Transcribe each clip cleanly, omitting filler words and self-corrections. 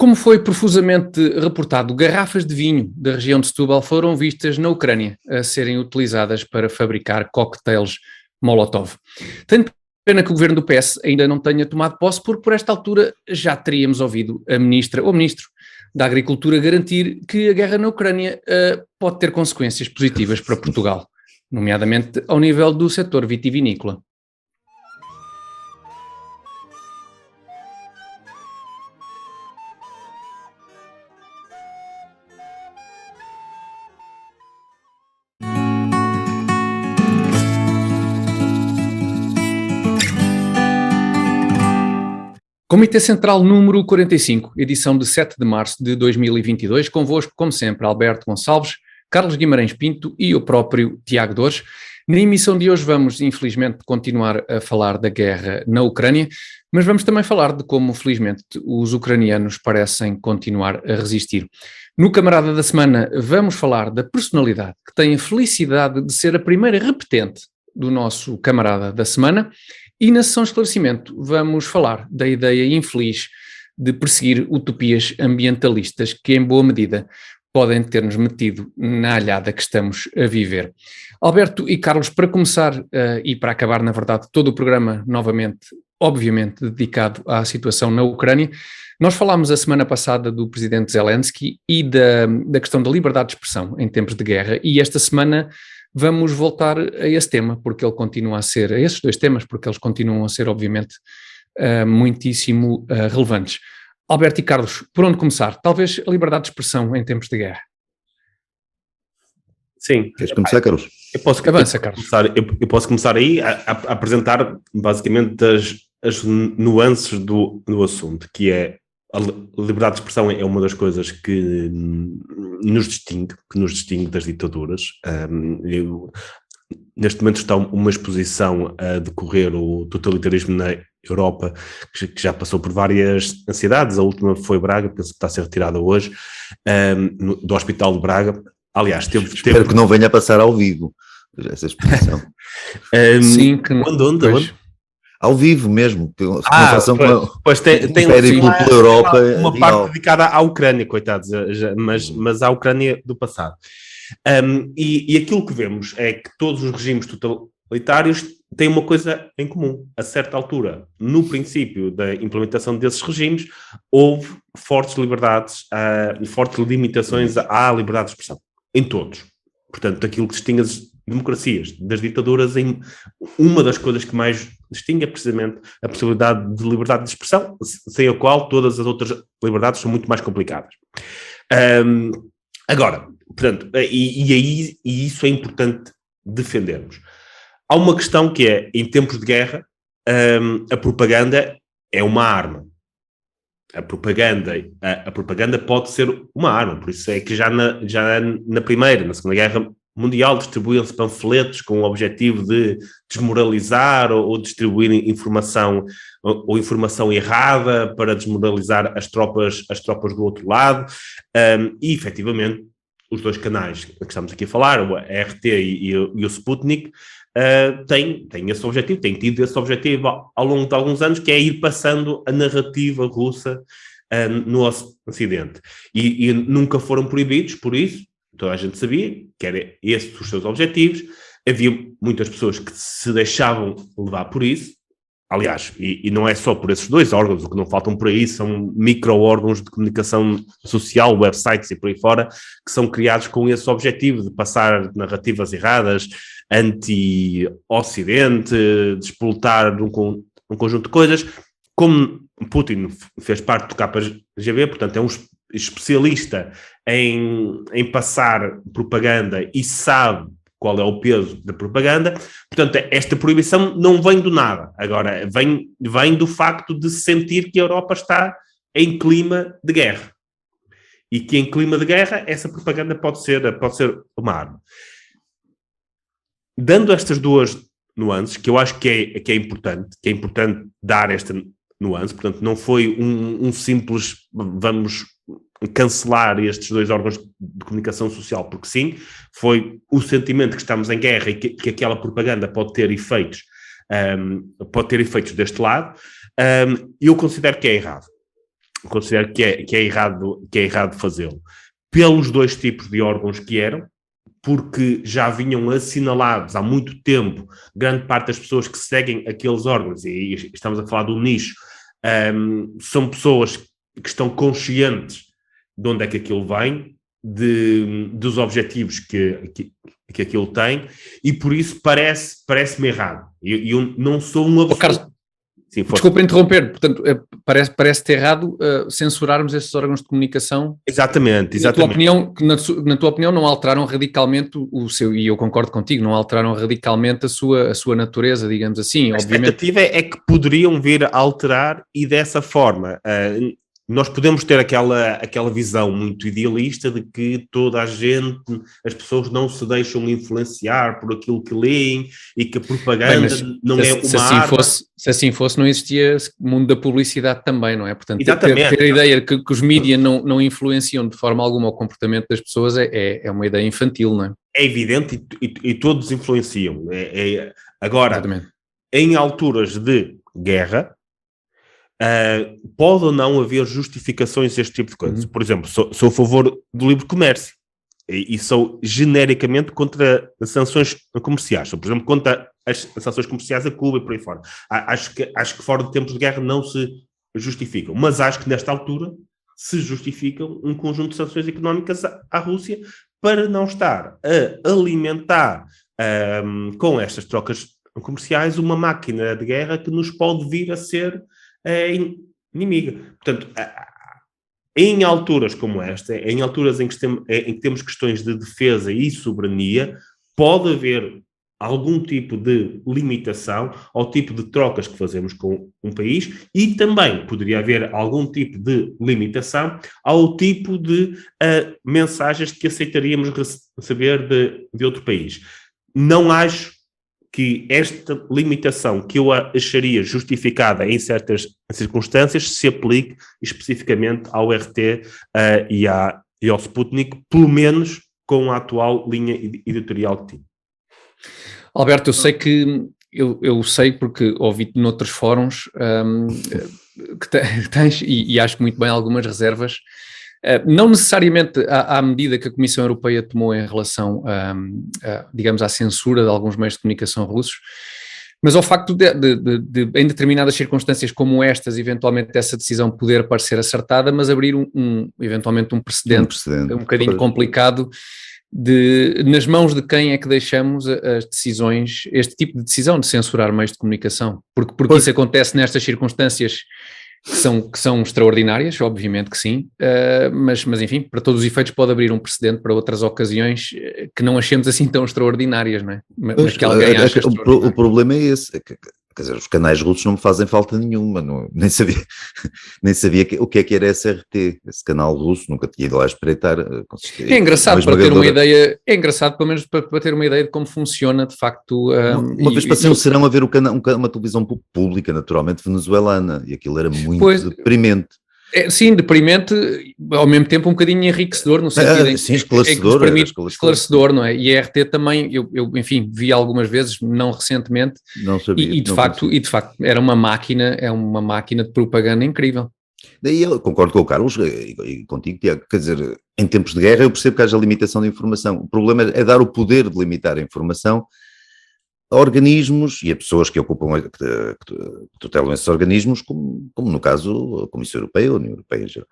Como foi profusamente reportado, garrafas de vinho da região de Setúbal foram vistas na Ucrânia a serem utilizadas para fabricar cocktails Molotov. Tenho pena que o governo do PS ainda não tenha tomado posse, porque por esta altura já teríamos ouvido a ministra ou ministro da Agricultura garantir que a guerra na Ucrânia pode ter consequências positivas para Portugal, nomeadamente ao nível do setor vitivinícola. Comitê Central número 45, edição de 7 de março de 2022, convosco, como sempre, Alberto Gonçalves, Carlos Guimarães Pinto e o próprio Tiago Dores. Na emissão de hoje vamos, infelizmente, continuar a falar da guerra na Ucrânia, mas vamos também falar de como, felizmente, os ucranianos parecem continuar a resistir. No Camarada da Semana vamos falar da personalidade que tem a felicidade de ser a primeira repetente do nosso Camarada da Semana. E na sessão de esclarecimento vamos falar da ideia infeliz de perseguir utopias ambientalistas que, em boa medida, podem ter-nos metido na alhada que estamos a viver. Alberto e Carlos, para começar e para acabar, na verdade, todo o programa novamente, obviamente, dedicado à situação na Ucrânia, nós falámos a semana passada do presidente Zelensky e da questão da liberdade de expressão em tempos de guerra, e esta semana vamos voltar a esse tema, porque ele continua a ser, a esses dois temas, porque eles continuam a ser, obviamente, muitíssimo relevantes. Alberto e Carlos, por onde começar? Talvez a liberdade de expressão em tempos de guerra. Sim. Queres começar, Carlos? Avança, Carlos. Eu posso começar aí a apresentar, basicamente, as nuances do assunto, que é a liberdade de expressão é uma das coisas que nos distingue das ditaduras. Neste momento está uma exposição a decorrer o totalitarismo na Europa, que já passou por várias ansiedades. A última foi Braga, penso que está a ser retirada hoje, do Hospital de Braga. Aliás, Espero que não venha a passar ao vivo essa exposição. Sim, que onde? Ao vivo mesmo. Pois tem pela Europa, uma parte dedicada à Ucrânia, coitados, mas à Ucrânia do passado. E aquilo que vemos é que todos os regimes totalitários têm uma coisa em comum. A certa altura, no princípio da implementação desses regimes, houve fortes limitações à liberdade de expressão, em todos. Portanto, aquilo que distingue as democracias das ditaduras, uma das coisas que mais distingue é precisamente a possibilidade de liberdade de expressão, sem a qual todas as outras liberdades são muito mais complicadas. Agora, portanto, e isso é importante defendermos. Há uma questão que é, em tempos de guerra, a propaganda é uma arma. A propaganda pode ser uma arma, por isso é que já na Segunda Guerra Mundial distribuíam-se panfletos com o objetivo de desmoralizar ou distribuir informação errada para desmoralizar as tropas do outro lado, e efetivamente os dois canais que estamos aqui a falar, a RT e o Sputnik, têm esse objetivo, têm tido esse objetivo ao longo de alguns anos, que é ir passando a narrativa russa no Ocidente. E nunca foram proibidos por isso. Toda a gente sabia que era esses os seus objetivos. Havia muitas pessoas que se deixavam levar por isso. Aliás, e não é só por esses dois órgãos, o que não faltam por aí são micro-órgãos de comunicação social, websites e por aí fora, que são criados com esse objetivo de passar narrativas erradas, anti-Ocidente, despoltar um conjunto de coisas. Como Putin fez parte do KGB, portanto é um especialista em passar propaganda e sabe qual é o peso da propaganda. Portanto, esta proibição não vem do nada. Agora, vem do facto de sentir que a Europa está em clima de guerra. E que em clima de guerra essa propaganda pode ser uma arma. Dando estas duas nuances, que eu acho que é importante dar esta nuance, portanto, não foi um simples vamos cancelar estes dois órgãos de comunicação social, porque sim, foi o sentimento que estamos em guerra e que aquela propaganda pode ter efeitos deste lado, eu considero que é errado. considero que é errado fazê-lo. Pelos dois tipos de órgãos que eram, porque já vinham assinalados há muito tempo, grande parte das pessoas que seguem aqueles órgãos, e estamos a falar do nicho, são pessoas que estão conscientes de onde é que aquilo vem, dos objetivos que aquilo tem, e por isso parece-me errado. Eu não sou um absoluto. Sim, desculpa interromper, portanto, parece-te errado censurarmos esses órgãos de comunicação. Exatamente. Na tua opinião, não alteraram radicalmente o seu, e eu concordo contigo, não alteraram radicalmente a sua natureza, digamos assim. A expectativa é que poderiam vir a alterar, e dessa forma nós podemos ter aquela visão muito idealista de que toda a gente, as pessoas não se deixam influenciar por aquilo que leem e que a propaganda não é uma arma. Se assim fosse, não existia o mundo da publicidade também, não é? Portanto, ter a ideia que os mídias não influenciam de forma alguma o comportamento das pessoas é uma ideia infantil, não é? É evidente, e todos influenciam. Agora, exatamente. Em alturas de guerra, pode ou não haver justificações a este tipo de coisas. Por exemplo, sou a favor do livre comércio e sou genericamente contra as sanções comerciais. Sou, por exemplo, contra as sanções comerciais a Cuba e por aí fora. Acho que fora de tempos de guerra não se justificam, mas acho que nesta altura se justificam um conjunto de sanções económicas à Rússia para não estar a alimentar com estas trocas comerciais uma máquina de guerra que nos pode vir a ser inimiga. Portanto, em alturas como esta, em alturas em que temos questões de defesa e soberania, pode haver algum tipo de limitação ao tipo de trocas que fazemos com um país, e também poderia haver algum tipo de limitação ao tipo de mensagens que aceitaríamos receber de outro país. Não acho que esta limitação, que eu acharia justificada em certas circunstâncias, se aplique especificamente ao RT e ao Sputnik, pelo menos com a atual linha editorial que tinha. Alberto, eu sei porque ouvi-te noutros fóruns que tens, e acho muito bem, algumas reservas, não necessariamente à medida que a Comissão Europeia tomou em relação, digamos, à censura de alguns meios de comunicação russos, mas ao facto de em determinadas circunstâncias como estas, eventualmente essa decisão poder parecer acertada, mas abrir eventualmente um precedente um bocadinho complicado nas mãos de quem é que deixamos as decisões, este tipo de decisão de censurar meios de comunicação, porque isso acontece nestas circunstâncias que são extraordinárias, obviamente que sim, mas enfim, para todos os efeitos pode abrir um precedente para outras ocasiões que não achemos assim tão extraordinárias, não é? Mas que alguém acha o problema é esse, quer dizer, os canais russos não me fazem falta nenhuma, nem sabia o que era SRT, esse canal russo, nunca tinha ido lá espreitar. É engraçado para ter uma ideia, pelo menos para ter uma ideia de como funciona de facto. Uma vez passei um serão a ver uma televisão pública, naturalmente venezuelana, e aquilo era muito deprimente. Sim, deprimente, ao mesmo tempo um bocadinho enriquecedor, no sentido em que esclarecedor, não é? E a RT também, eu enfim, vi algumas vezes, não recentemente, não sabia, e de facto era uma máquina, de propaganda incrível. Daí eu concordo com o Carlos e contigo, Tiago, quer dizer, em tempos de guerra eu percebo que haja limitação de informação, o problema é dar o poder de limitar a informação a organismos e a pessoas que ocupam, que tutelam esses organismos, como no caso a Comissão Europeia, a União Europeia em geral,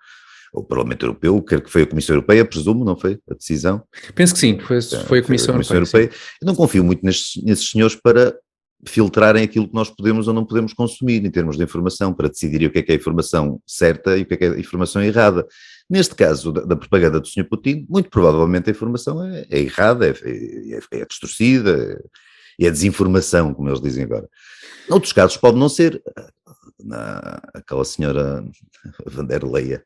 o Parlamento Europeu, quer que foi a Comissão Europeia, presumo, não foi a decisão? Penso que sim, foi a Comissão Europeia. Eu não confio muito nesses senhores para filtrarem aquilo que nós podemos ou não podemos consumir em termos de informação, para decidirem o que é informação certa e o que é informação errada. Neste caso da propaganda do Sr. Putin, muito provavelmente a informação é errada, é distorcida, é desinformação, como eles dizem agora. Noutros casos pode não ser. Aquela senhora van der Leyen,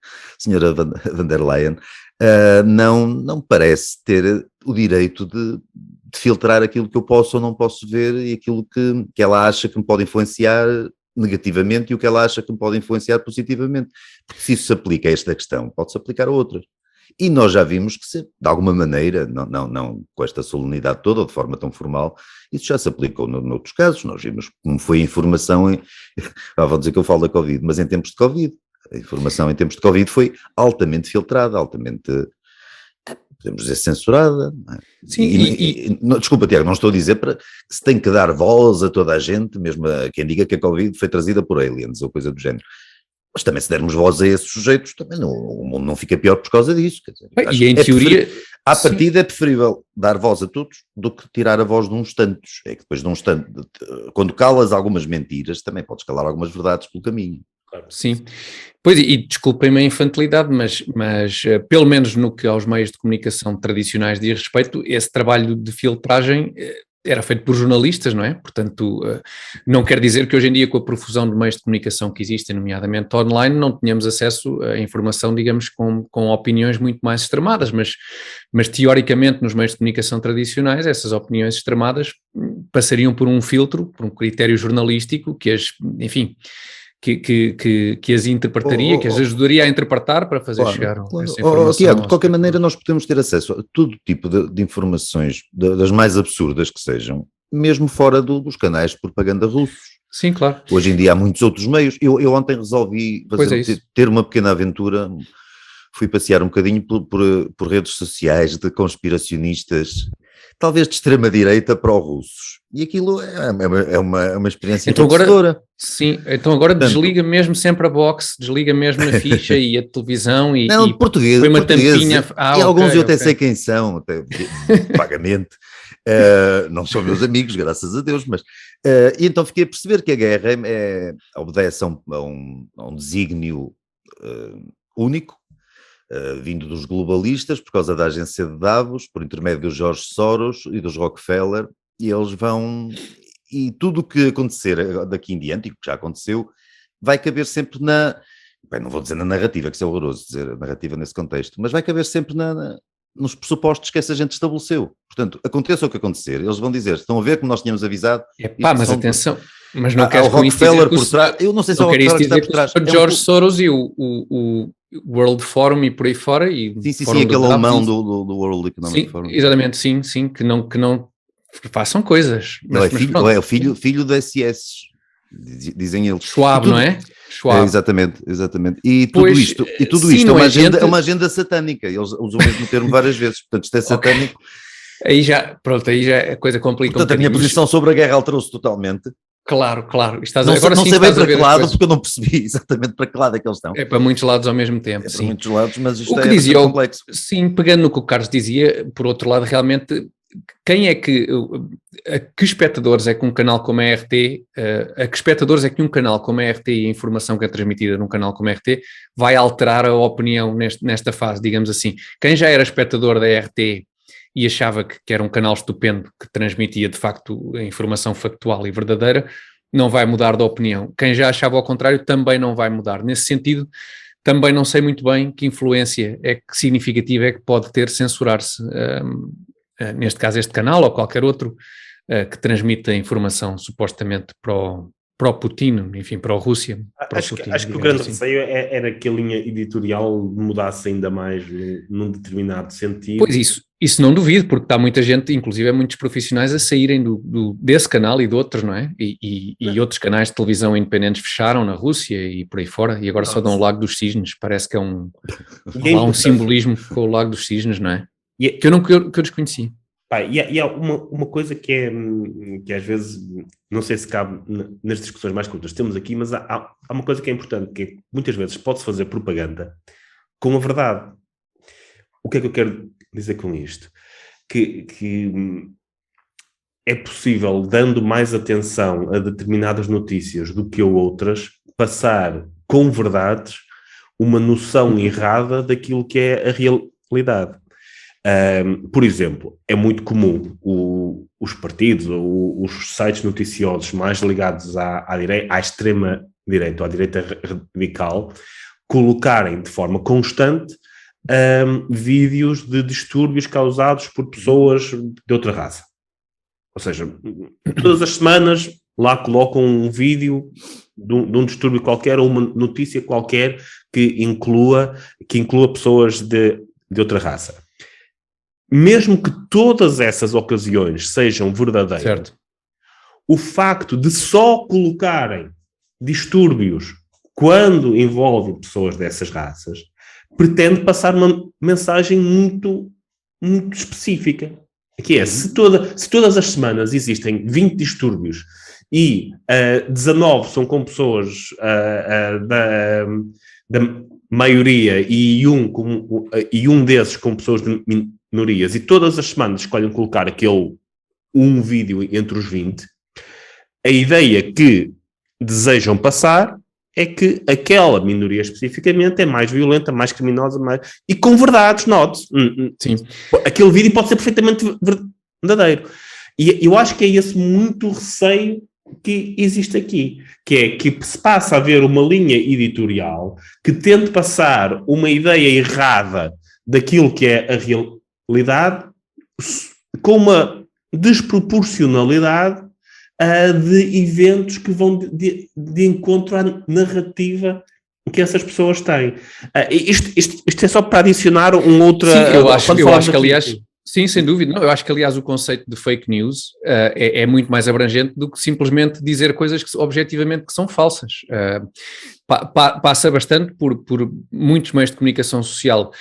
não parece ter o direito de filtrar aquilo que eu posso ou não posso ver e aquilo que ela acha que me pode influenciar negativamente e o que ela acha que me pode influenciar positivamente. Porque se isso se aplica a esta questão, pode-se aplicar a outras. E nós já vimos que, de alguma maneira, não com esta solenidade toda, ou de forma tão formal, isso já se aplicou noutros casos. Nós vimos como foi a informação, vão dizer que eu falo da Covid, mas em tempos de Covid, A informação em tempos de Covid foi altamente filtrada, altamente, podemos dizer, censurada. Não é? Sim, Desculpa, Tiago, não estou a dizer que se tem que dar voz a toda a gente, mesmo a quem diga que a Covid foi trazida por aliens ou coisa do género. Mas também se dermos voz a esses sujeitos, também o mundo não fica pior por causa disso. Quer dizer, e em teoria... À partida é preferível dar voz a todos do que tirar a voz de uns tantos. É que depois de uns tantos, quando calas algumas mentiras, também podes calar algumas verdades pelo caminho. Sim, pois e desculpem-me a infantilidade, mas pelo menos no que aos meios de comunicação tradicionais diz respeito, esse trabalho de filtragem era feito por jornalistas, não é? Portanto, não quer dizer que hoje em dia, com a profusão de meios de comunicação que existem, nomeadamente online, não tenhamos acesso a informação, digamos, com opiniões muito mais extremadas, mas teoricamente nos meios de comunicação tradicionais essas opiniões extremadas passariam por um filtro, por um critério jornalístico que enfim... Que as interpretaria, que as ajudaria a interpretar para fazer chegar essa informação. Tiago, de qualquer maneira nós podemos ter acesso a todo tipo de informações, das mais absurdas que sejam, mesmo fora dos canais de propaganda russos. Sim, claro. Hoje em dia há muitos outros meios. Eu ontem resolvi ter uma pequena aventura, fui passear um bocadinho por redes sociais de conspiracionistas, talvez de extrema-direita pró-russos. E aquilo é uma experiência enriquecedora. Sim, então agora desliga mesmo sempre a box, desliga mesmo a ficha e a televisão e... Não, português. Foi uma tampinha... E alguns eu até sei quem são, até vagamente. Não são meus amigos, graças a Deus, mas... e então fiquei a perceber que a guerra obedece a um desígnio único, vindo dos globalistas, por causa da agência de Davos, por intermédio dos George Soros e dos Rockefeller, e eles vão, e tudo o que acontecer daqui em diante, e o que já aconteceu, vai caber sempre não vou dizer na narrativa, que isso é horroroso dizer a narrativa nesse contexto, mas vai caber sempre nos pressupostos que essa gente estabeleceu. Portanto, aconteça o que acontecer, eles vão dizer, estão a ver como nós tínhamos avisado. Mas atenção, mas não queres com isso dizer por trás, eu não sei se é o Rockefeller que está por trás. O George Soros e o World Forum e por aí fora. Sim, aquele alemão do World Economic Forum. Exatamente, sim, que não façam coisas. É o filho da SS, dizem eles. Schwab, não é? Schwab. Exatamente. E tudo isto é uma agenda satânica. Eles usam o mesmo termo várias vezes. Portanto, isto é satânico. Aí já a coisa complica. Portanto, a minha posição sobre a guerra alterou-se totalmente. Claro. Não sei bem para que lado, porque eu não percebi exatamente para que lado é que eles estão. É para muitos lados ao mesmo tempo, sim. Para muitos lados, mas isto é complexo. Sim, pegando no que o Carlos dizia, por outro lado, realmente... que espectadores é que um canal como a RT, a que espectadores é que um canal como a RT e a informação que é transmitida num canal como a RT vai alterar a opinião nesta fase, digamos assim. Quem já era espectador da RT e achava que era um canal estupendo, que transmitia de facto a informação factual e verdadeira, não vai mudar de opinião. Quem já achava ao contrário também não vai mudar. Nesse sentido, também não sei muito bem que influência significativa é que pode ter censurar-se neste caso este canal ou qualquer outro que transmita informação supostamente para o Putin, enfim, para a Rússia. Acho que o grande receio era que a linha editorial mudasse ainda mais num determinado sentido. Pois isso não duvido, porque está muita gente, inclusive muitos profissionais a saírem desse canal e de outros, não é? E outros canais de televisão independentes fecharam na Rússia e por aí fora, e agora só dão o Lago dos Cisnes, parece que há um simbolismo com o Lago dos Cisnes, não é? Que eu desconheci. E há uma coisa que às vezes, não sei se cabe nas discussões mais curtas que temos aqui, mas há uma coisa que é importante, que muitas vezes pode-se fazer propaganda com a verdade. O que é que eu quero dizer com isto? Que é possível, dando mais atenção a determinadas notícias do que a outras, passar com verdades uma noção errada daquilo que é a realidade. Por exemplo, é muito comum os partidos ou os sites noticiosos mais ligados à extrema-direita ou à direita radical colocarem de forma constante vídeos de distúrbios causados por pessoas de outra raça. Ou seja, todas as semanas lá colocam um vídeo de um distúrbio qualquer ou uma notícia qualquer que inclua pessoas de outra raça. Mesmo que todas essas ocasiões sejam verdadeiras, certo, o facto de só colocarem distúrbios quando envolve pessoas dessas raças, pretende passar uma mensagem muito, muito específica. Que é, se todas as semanas existem 20 distúrbios e 19 são com pessoas da maioria e um desses com pessoas de minorias, e todas as semanas escolhem colocar aquele um vídeo entre os 20, a ideia que desejam passar é que aquela minoria especificamente é mais violenta, mais criminosa, e com verdades, note. Sim. Aquele vídeo pode ser perfeitamente verdadeiro. E eu acho que é esse muito receio que existe aqui, que é que se passa a haver uma linha editorial que tente passar uma ideia errada daquilo que é a realidade com uma desproporcionalidade de eventos que vão de encontro à narrativa que essas pessoas têm. Isto é só para adicionar um outro... Sim, eu acho que, aliás, sim, sem dúvida. Não, eu acho que, aliás, o conceito de fake news é muito mais abrangente do que simplesmente dizer coisas que objetivamente que são falsas. Passa bastante por muitos meios de comunicação social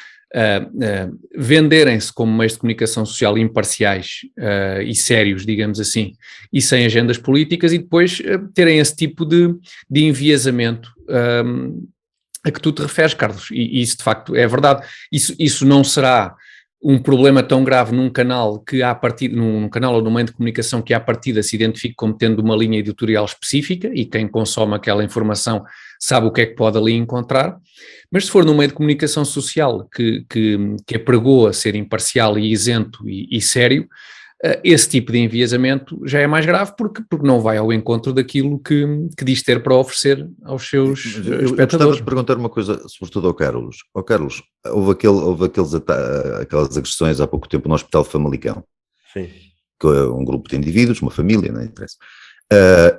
venderem-se como meios de comunicação social imparciais e sérios, digamos assim, e sem agendas políticas, e depois terem esse tipo de enviesamento a que tu te referes, Carlos, e isso de facto é verdade. Isso não será um problema tão grave num canal que num canal ou num meio de comunicação que à partida se identifique como tendo uma linha editorial específica, e quem consome aquela informação sabe o que é que pode ali encontrar, mas se for num meio de comunicação social que apregoa ser imparcial e isento e sério, esse tipo de enviesamento já é mais grave porque não vai ao encontro daquilo que diz ter para oferecer aos seus espectadores. Eu gostava de perguntar uma coisa, sobretudo ao Carlos. Carlos, houve aquelas agressões há pouco tempo no Hospital Famalicão. Sim. Que é um grupo de indivíduos, uma família, não interessa.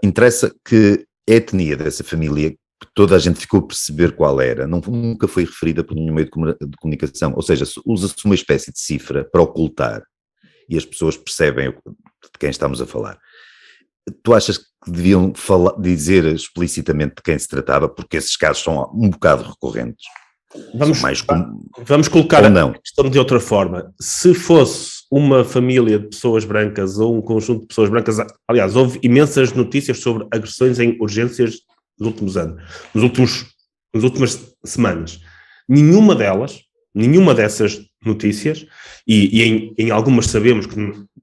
Interessa que a etnia dessa família, que toda a gente ficou a perceber qual era, nunca foi referida por nenhum meio de comunicação. Ou seja, usa-se uma espécie de cifra para ocultar, e as pessoas percebem de quem estamos a falar. Tu achas que deviam dizer explicitamente de quem se tratava, porque esses casos são um bocado recorrentes? Vamos colocar a questão de outra forma. Se fosse uma família de pessoas brancas ou um conjunto de pessoas brancas, aliás, houve imensas notícias sobre agressões em urgências nos últimos anos, nas últimas semanas. Nenhuma dessas notícias, e em algumas sabemos que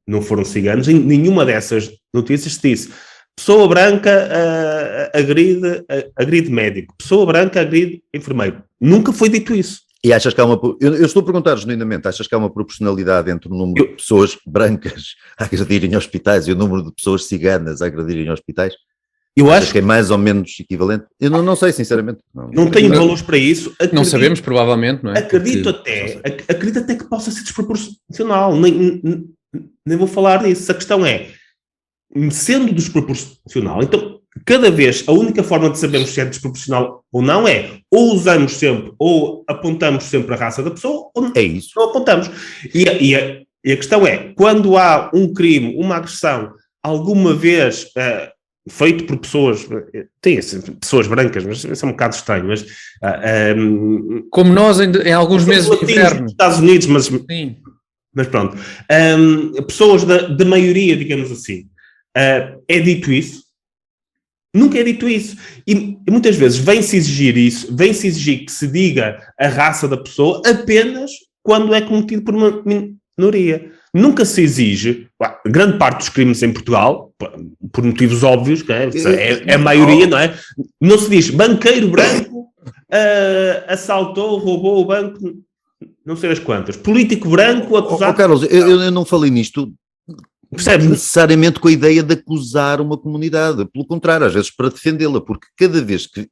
não foram ciganos, em nenhuma dessas notícias se disse pessoa branca agride médico, pessoa branca agride enfermeiro. Nunca foi dito isso. E achas que há eu estou a perguntar genuinamente, achas que há uma proporcionalidade entre o número de pessoas brancas a agredirem hospitais e o número de pessoas ciganas a agredirem hospitais? Eu acho que é mais ou menos equivalente. Eu não sei, sinceramente. Não tenho valores para isso. Não sabemos, provavelmente, não é? Acredito até que possa ser desproporcional. Nem vou falar disso. A questão é, sendo desproporcional, então, cada vez, a única forma de sabermos se é desproporcional ou não é, ou usamos sempre, ou apontamos sempre a raça da pessoa, ou não apontamos. E a questão é, quando há um crime, uma agressão, alguma vez... feito por pessoas, pessoas brancas, mas isso é um bocado estranho, mas... como nós em alguns meses de inverno. Nos Estados Unidos, mas pronto. Pessoas de maioria, digamos assim. É dito isso? Nunca é dito isso. E muitas vezes vem-se exigir que se diga a raça da pessoa apenas quando é cometido por uma minoria. Nunca se exige, grande parte dos crimes em Portugal, por motivos óbvios, é a maioria, não é? Não se diz banqueiro branco assaltou, roubou o banco, não sei as quantas. Político branco acusado... Carlos, eu não falei nisto necessariamente com a ideia de acusar uma comunidade, pelo contrário, às vezes para defendê-la, porque cada vez que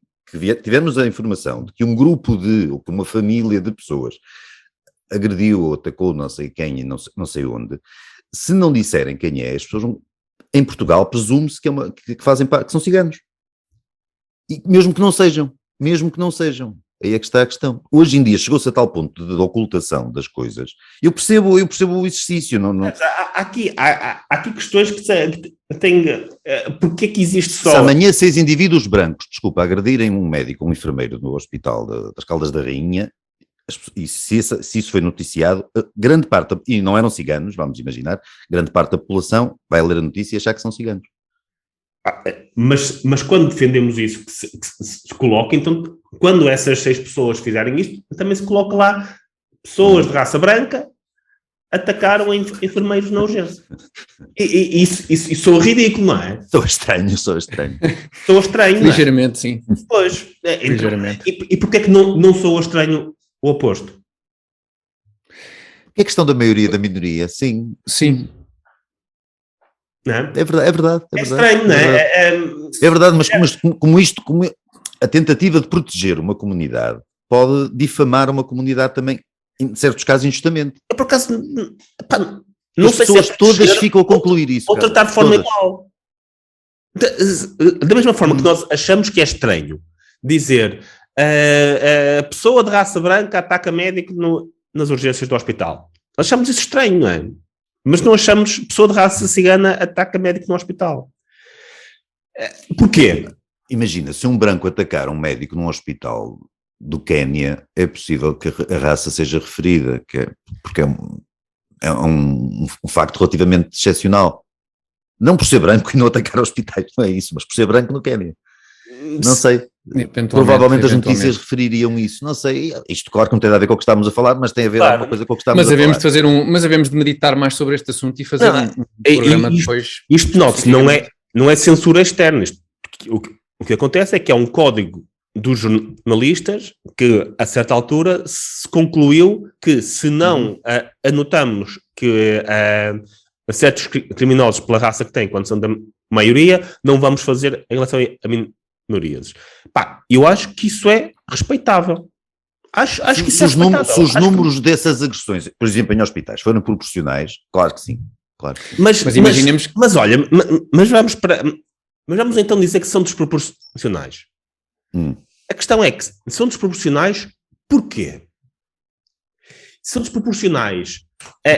tivermos a informação de que um grupo ou que uma família de pessoas agrediu ou atacou não sei quem e não sei onde, se não disserem quem é, as pessoas em Portugal presume-se que fazem parte, que são ciganos. E mesmo que não sejam. Aí é que está a questão. Hoje em dia chegou-se a tal ponto de ocultação das coisas. Eu percebo o exercício. Não... Há aqui questões que têm... Porque é que existe só... Se amanhã 6 indivíduos brancos, agredirem um médico, um enfermeiro no hospital das Caldas da Rainha, e se isso foi noticiado, grande parte, e não eram ciganos, vamos imaginar, grande parte da população vai ler a notícia e achar que são ciganos. Mas quando defendemos isso, que se coloca, então, quando essas 6 pessoas fizerem isto, também se coloca lá pessoas de raça branca atacaram enfermeiros na urgência. E isso soa ridículo, não é? Sou estranho. Soa estranho, ligeiramente, sim. Pois. Ligeiramente. E porquê é que não soa estranho o oposto? É questão da maioria da minoria, sim. Sim. Não é? É verdade. É estranho, não é? É verdade, mas como a tentativa de proteger uma comunidade pode difamar uma comunidade também, em certos casos, injustamente. Eu, por acaso, não as sei pessoas se é todas ficam a concluir isso. Ou tratar de forma todas. igual. Da mesma forma que nós achamos que é estranho dizer a pessoa de raça branca ataca médico nas urgências do hospital. Achamos isso estranho, não é? Mas não achamos pessoa de raça cigana ataca médico no hospital. Porquê? Imagina, se um branco atacar um médico num hospital do Quénia, é possível que a raça seja referida, porque é um facto relativamente excepcional. Não por ser branco e não atacar hospitais, não é isso, mas por ser branco no Quénia. Não sei. Provavelmente as notícias refeririam isso. Não sei. Isto, claro, que não tem a ver com o que estamos a falar, mas tem a ver alguma coisa com o que estamos a falar. Mas havemos de meditar mais sobre este assunto e fazer um programa depois. Isto, note-se, não é censura externa. O que acontece é que há um código dos jornalistas que, a certa altura, se concluiu que se não anotamos que certos criminosos, pela raça que têm, quando são da maioria, não vamos fazer em relação a minorias. Eu acho que isso é respeitável. Acho que isso é respeitável. Se os números dessas agressões, por exemplo, em hospitais, forem proporcionais, claro que sim. Claro. Mas imaginemos... Mas olha, mas vamos então dizer que são desproporcionais. A questão é que são desproporcionais porquê? São desproporcionais.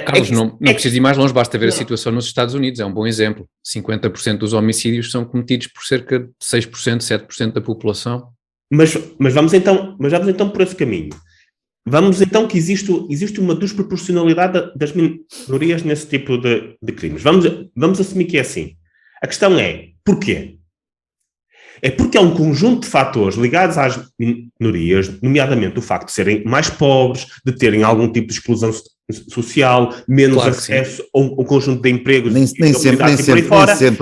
Carlos, não precisa ir mais longe, basta ver a situação nos Estados Unidos, é um bom exemplo. 50% dos homicídios são cometidos por cerca de 6%, 7% da população. Mas vamos então por esse caminho. Vamos então que existe uma desproporcionalidade das minorias nesse tipo de crimes. Vamos assumir que é assim. A questão é, porquê? É porque há um conjunto de fatores ligados às minorias, nomeadamente o facto de serem mais pobres, de terem algum tipo de exclusão social, menos acesso a um conjunto de empregos. Nem sempre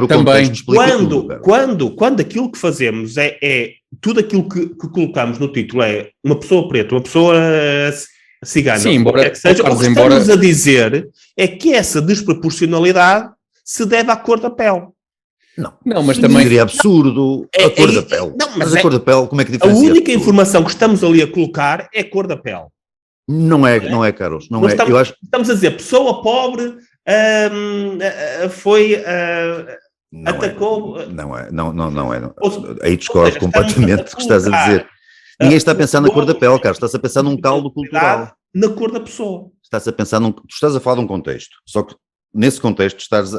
o contexto explica tudo. Quando aquilo que fazemos é tudo aquilo que colocamos no título é uma pessoa preta, uma pessoa cigana, sim, embora, que seja, o que estamos a dizer é que essa desproporcionalidade se deve à cor da pele. Não, mas também seria absurdo a cor da pele. Mas a cor da pele, como é que diferencia? A única informação que estamos ali a colocar é a cor da pele. Não é, Carlos. Não é. Estamos a dizer, pessoa pobre foi... atacou... Não é. Aí discordo completamente do que estás a dizer. Ninguém está a pensar na cor da pele, Carlos. Está-se a pensar num caldo cultural. Na cor da pessoa. Tu estás a falar de um contexto. Só que nesse contexto estás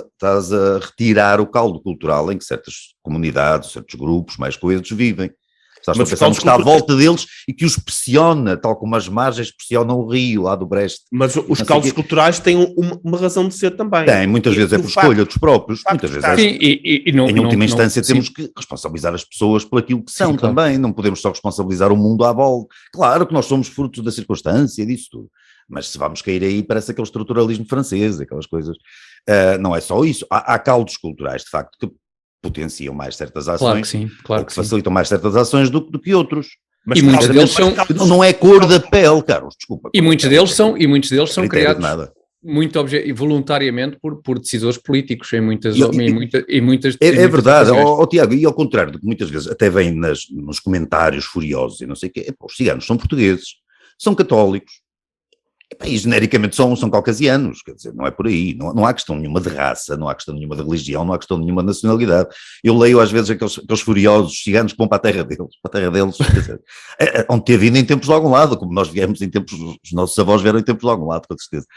a retirar o caldo cultural em que certas comunidades, certos grupos mais coesos vivem. Estás a pensar no que está à volta deles e que os pressiona, tal como as margens pressionam o rio lá do Brest. Mas os caldos culturais têm uma razão de ser também. Tem, muitas vezes é por escolha dos próprios. Muitas vezes em última instância temos que responsabilizar as pessoas por aquilo que são também. Não podemos só responsabilizar o mundo à volta. Claro que nós somos frutos da circunstância e disso tudo. Mas se vamos cair aí, parece aquele estruturalismo francês, aquelas coisas. Não é só isso. Há caldos culturais, de facto, que potenciam mais certas ações. Claro que facilitam mais certas ações do que outros. Mas muitos deles são... Não é cor da pele, Carlos, desculpa. E muitos deles são criados muito voluntariamente por decisores políticos em muitas É verdade, Tiago, e ao contrário do que muitas vezes até vem nos comentários furiosos e não sei o quê, os ciganos são portugueses, são católicos. E genericamente são caucasianos, quer dizer, não é por aí, não há questão nenhuma de raça, não há questão nenhuma de religião, não há questão nenhuma de nacionalidade. Eu leio às vezes aqueles furiosos ciganos que vão para a terra deles, quer dizer, onde ter vindo em tempos de algum lado, como nós viemos em tempos, os nossos avós vieram em tempos de algum lado, com certeza.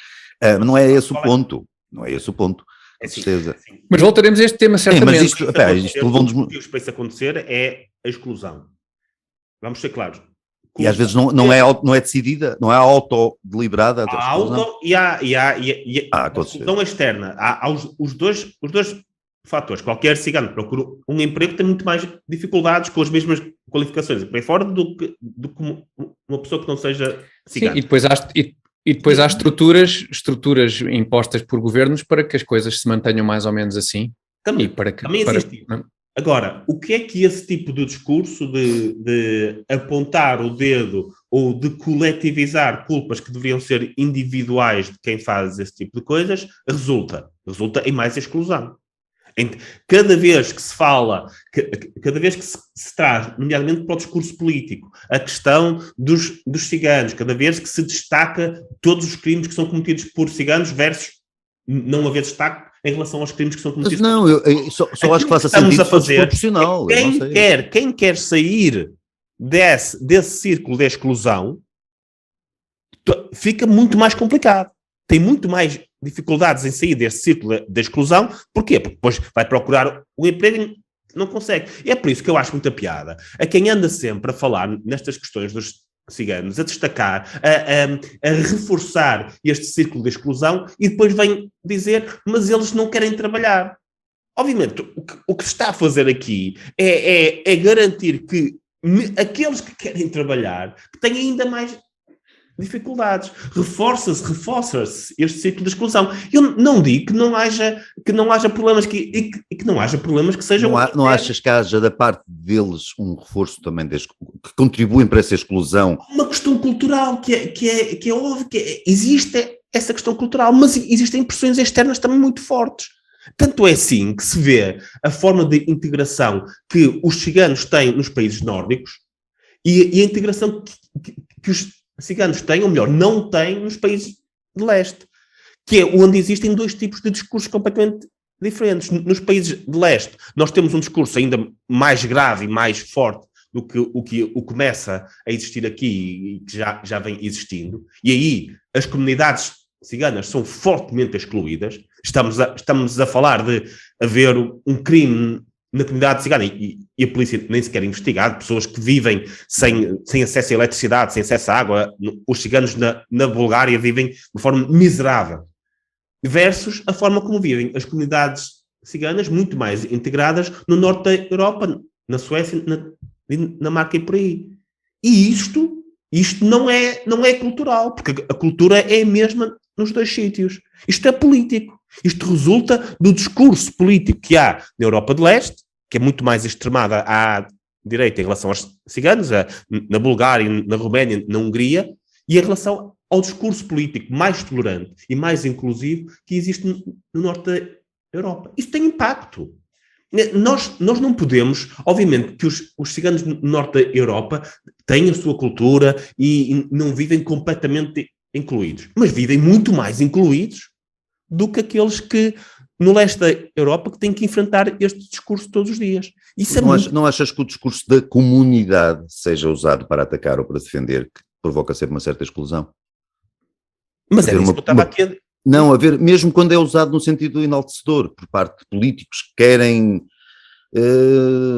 Mas não é esse o ponto, com certeza. Mas voltaremos a este tema certamente. Mas isto levou-nos... O motivo para isso acontecer é a exclusão. Vamos ser claros. E às vezes não é decidida, não é autodeliberada. Há auto e há a exclusão externa. Há os dois fatores. Qualquer cigano procura um emprego tem muito mais dificuldades com as mesmas qualificações para fora do que uma pessoa que não seja cigana. Sim, e depois há estruturas impostas por governos para que as coisas se mantenham mais ou menos assim. Também existe. Agora, o que é que esse tipo de discurso de apontar o dedo ou de coletivizar culpas que deveriam ser individuais de quem faz esse tipo de coisas, resulta? Resulta em mais exclusão. Cada vez que se fala, cada vez que se traz, nomeadamente para o discurso político, a questão dos ciganos, cada vez que se destaca todos os crimes que são cometidos por ciganos versus não haver destaque em relação aos crimes que são cometidos. Mas não, eu só acho que faça sentido proporcional. Quem quer sair desse círculo de exclusão fica muito mais complicado. Tem muito mais dificuldades em sair desse círculo de exclusão. Porquê? Porque depois vai procurar o emprego e não consegue. E é por isso que eu acho muita piada a quem anda sempre a falar nestas questões dos ciganos, a destacar, a reforçar este círculo de exclusão e depois vem dizer, mas eles não querem trabalhar. Obviamente, o que se está a fazer aqui é garantir que aqueles que querem trabalhar que têm ainda mais dificuldades. Reforça-se este ciclo de exclusão. Eu não digo que não haja problemas que não haja problemas que sejam... Não achas que haja da parte deles um reforço também que contribuem para essa exclusão? Uma questão cultural que é óbvio que existe essa questão cultural, mas existem pressões externas também muito fortes. Tanto é assim que se vê a forma de integração que os ciganos têm nos países nórdicos e a integração que os ciganos têm, ou melhor, não têm nos países de leste, que é onde existem dois tipos de discursos completamente diferentes. Nos países de leste, nós temos um discurso ainda mais grave e mais forte do que o que começa a existir aqui e que já vem existindo. E aí as comunidades ciganas são fortemente excluídas. Estamos a falar de haver um crime na comunidade cigana e a polícia nem sequer investigar, pessoas que vivem sem acesso à eletricidade, sem acesso à água. Os ciganos na Bulgária vivem de forma miserável, versus a forma como vivem as comunidades ciganas muito mais integradas no norte da Europa, na Suécia, na Dinamarca e por aí. E isto não é cultural, porque a cultura é a mesma nos dois sítios. Isto é político. Isto resulta do discurso político que há na Europa de Leste, que é muito mais extremada à direita em relação aos ciganos, na Bulgária, na Roménia, na Hungria, e em relação ao discurso político mais tolerante e mais inclusivo que existe no norte da Europa. Isso tem impacto. Nós não podemos, obviamente, que os ciganos no norte da Europa têm a sua cultura e não vivem completamente incluídos, mas vivem muito mais incluídos do que aqueles que no leste da Europa que têm que enfrentar este discurso todos os dias. Isso não achas que o discurso da comunidade seja usado para atacar ou para defender, que provoca sempre uma certa exclusão? Mas é isso que eu estava aqui a... Não, mesmo quando é usado no sentido enaltecedor, por parte de políticos que querem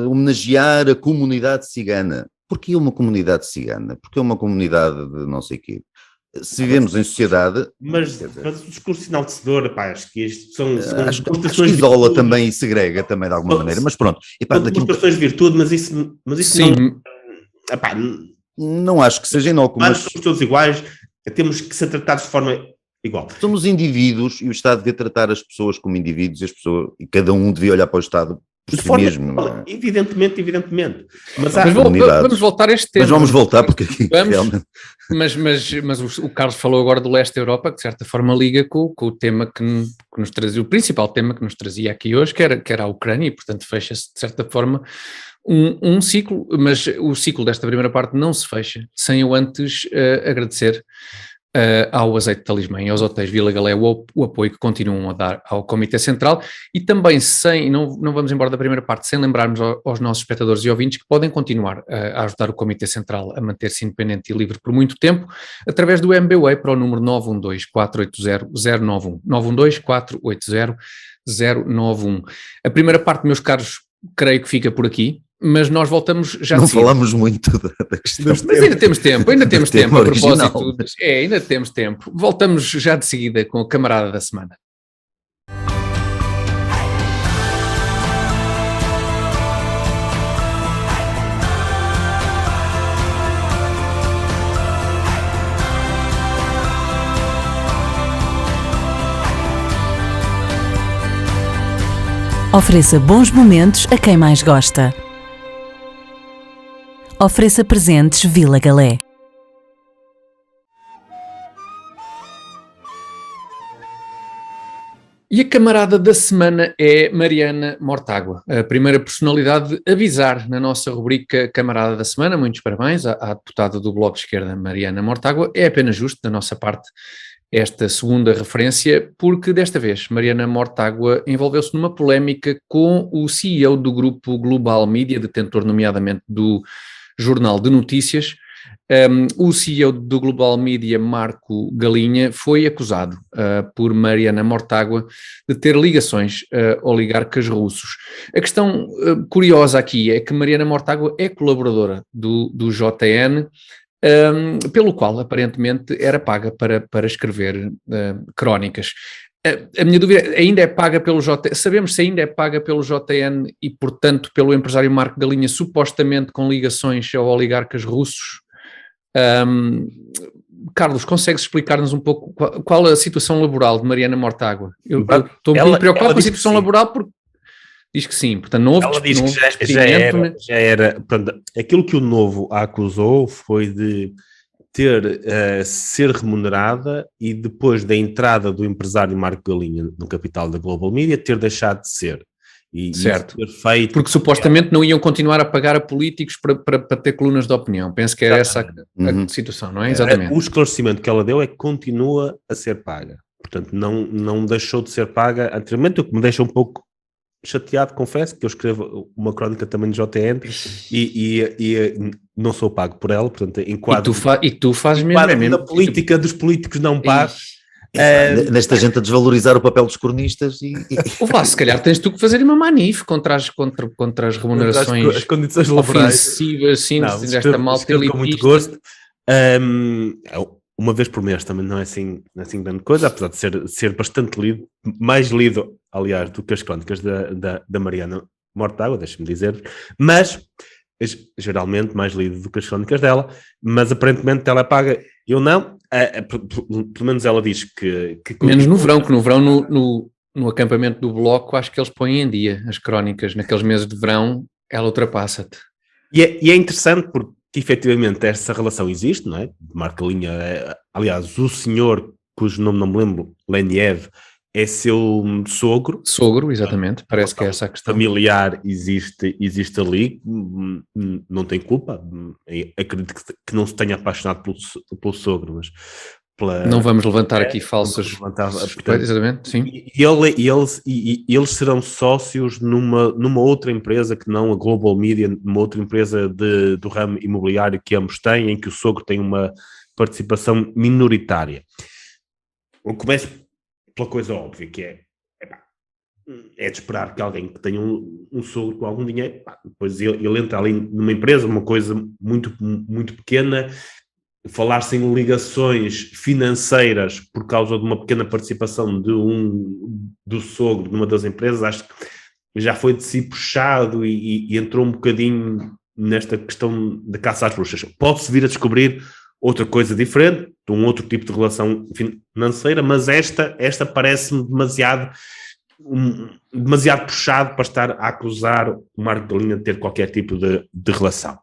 homenagear a comunidade cigana. Porquê uma comunidade cigana? Porquê uma comunidade de não sei o quê? Se vivemos em sociedade... Mas o discurso enaltecedor, acho que isto são acho que isola também e segrega também de alguma maneira, mas pronto. Demonstrações de virtude, mas isso sim. Não acho que seja inócuo, mas somos todos iguais, temos que ser tratados de forma igual. Somos indivíduos e o Estado devia tratar as pessoas como indivíduos e cada um devia olhar para o Estado por si mesmo. Evidentemente. Mas vamos voltar a este tema. Mas vamos voltar porque aqui realmente... Mas o Carlos falou agora do leste da Europa, que de certa forma liga com o tema que nos trazia, o principal tema que nos trazia aqui hoje, que era a Ucrânia, e portanto fecha-se de certa forma um ciclo, mas o ciclo desta primeira parte não se fecha sem eu antes agradecer ao Azeite Talismã e aos hotéis Vila Galé o apoio que continuam a dar ao Comitê Central, e também não vamos embora da primeira parte sem lembrarmos aos nossos espectadores e ouvintes que podem continuar a ajudar o Comitê Central a manter-se independente e livre por muito tempo, através do MBWay para o número 912-480-091, 912-480-091. A primeira parte, meus caros, creio que fica por aqui, mas nós voltamos já Não de seguida. falamos muito da questão. Mas ainda temos tempo, a original. propósito. Ainda temos tempo. Voltamos já de seguida com o Camarada da Semana. Ofereça bons momentos a quem mais gosta. Ofereça presentes Vila Galé. E a camarada da semana é Mariana Mortágua, a primeira personalidade a avisar na nossa rubrica Camarada da Semana. Muitos parabéns à deputada do Bloco de Esquerda, Mariana Mortágua. É apenas justo, da nossa parte, esta segunda referência, porque desta vez Mariana Mortágua envolveu-se numa polémica com o CEO do grupo Global Media, detentor nomeadamente do Jornal de Notícias. O CEO do Global Media, Marco Galinha, foi acusado por Mariana Mortágua de ter ligações a oligarcas russos. A questão curiosa aqui é que Mariana Mortágua é colaboradora do JN, pelo qual aparentemente era paga para escrever crónicas. A minha dúvida é, ainda é paga pelo JN? Sabemos se ainda é paga pelo JN e, portanto, pelo empresário Marco Galinha, supostamente com ligações a oligarcas russos? Carlos, consegues explicar-nos um pouco qual a situação laboral de Mariana Mortágua? Eu estou muito preocupado com a situação laboral porque diz que sim, portanto não houve. Ela diz que já era, portanto, aquilo que o Novo a acusou foi de ser remunerada e depois da entrada do empresário Marco Galinha no capital da Global Media ter deixado de ser. Certo, ter feito porque supostamente não iam continuar a pagar a políticos para ter colunas de opinião. Penso que era essa a situação, não é? Exatamente. O esclarecimento que ela deu é que continua a ser paga. Portanto, não deixou de ser paga anteriormente, o que me deixa um pouco chateado, confesso, que eu escrevo uma crónica também no JN e não sou pago por ela, portanto, enquadro... E tu fazes mesmo na política dos políticos não pagos. Nesta gente a desvalorizar o papel dos cronistas Lá, se calhar tens tu que fazer uma manif contra as remunerações, as condições laborais ofensivas, sim, desta malta elitista. Com muito gosto. Uma vez por mês também não é assim grande coisa, apesar de ser bastante lido, mais lido, aliás, do que as crónicas da Mariana Mortágua, deixa-me dizer, mas geralmente mais lido do que as crónicas dela, mas aparentemente ela paga, eu não, pelo menos ela diz que menos no verão, que no verão no acampamento do Bloco acho que eles põem em dia as crónicas, naqueles meses de verão ela ultrapassa-te. E é interessante porque efetivamente essa relação existe, não é? Marco Galinha, aliás, o senhor, cujo nome não me lembro, Leniev, é seu sogro. Sogro, exatamente, parece que é essa a questão. Familiar existe ali, não tem culpa, acredito que não se tenha apaixonado pelo sogro, mas... Não vamos levantar aqui falsas suspeitas, exatamente, sim. E eles serão sócios numa outra empresa que não a Global Media, numa outra empresa do ramo imobiliário que ambos têm, em que o sogro tem uma participação minoritária. Eu começo pela coisa óbvia, que é de esperar que alguém que tenha um sogro com algum dinheiro, depois ele entra ali numa empresa, uma coisa muito, muito pequena. Falar-se em ligações financeiras por causa de uma pequena participação do sogro numa das empresas, acho que já foi de si puxado e entrou um bocadinho nesta questão da caça às bruxas. Pode-se vir a descobrir outra coisa diferente, de um outro tipo de relação financeira, mas esta parece-me demasiado puxado para estar a acusar o Marco Galinha de ter qualquer tipo de relação.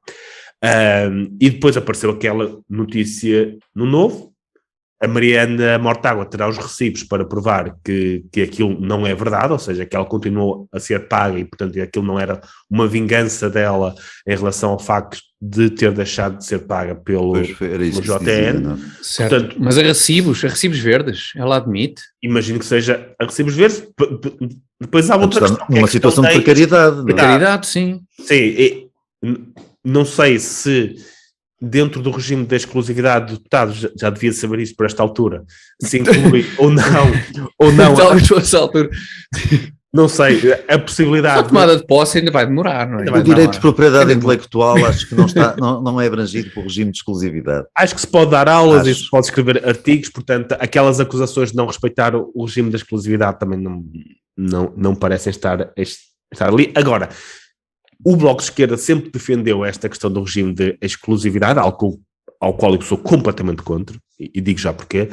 E depois apareceu aquela notícia no Novo, A Mariana Mortágua terá os recibos para provar que aquilo não é verdade, ou seja, que ela continuou a ser paga e, portanto, aquilo não era uma vingança dela em relação ao facto de ter deixado de ser paga pelo JN. Certo, portanto, mas a recibos verdes, ela admite? Imagino que seja a recibos verdes. Depois há outra questão. Numa situação de precariedade. Precariedade, sim. Sim, não sei se dentro do regime da exclusividade do deputado, já devia saber isso por esta altura, se inclui ou não. Talvez por esta altura. Não sei, a possibilidade... A tomada de posse ainda vai demorar, não é? O direito de propriedade intelectual acho que não é abrangido pelo regime de exclusividade. Acho que se pode dar aulas e se pode escrever artigos, portanto, aquelas acusações de não respeitar o regime da exclusividade também não parecem estar ali. Agora, o Bloco de Esquerda sempre defendeu esta questão do regime de exclusividade, algo ao qual eu sou completamente contra, e digo já porquê,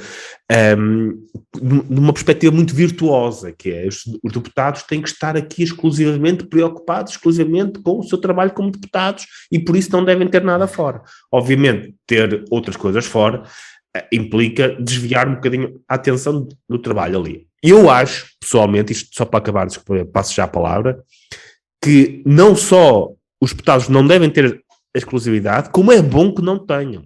numa perspectiva muito virtuosa, que é os deputados têm que estar aqui exclusivamente preocupados, exclusivamente com o seu trabalho como deputados, e por isso não devem ter nada fora. Obviamente, ter outras coisas fora implica desviar um bocadinho a atenção do trabalho ali. Eu acho, pessoalmente, isto só para acabar, passo já a palavra, que não só os deputados não devem ter exclusividade, como é bom que não tenham.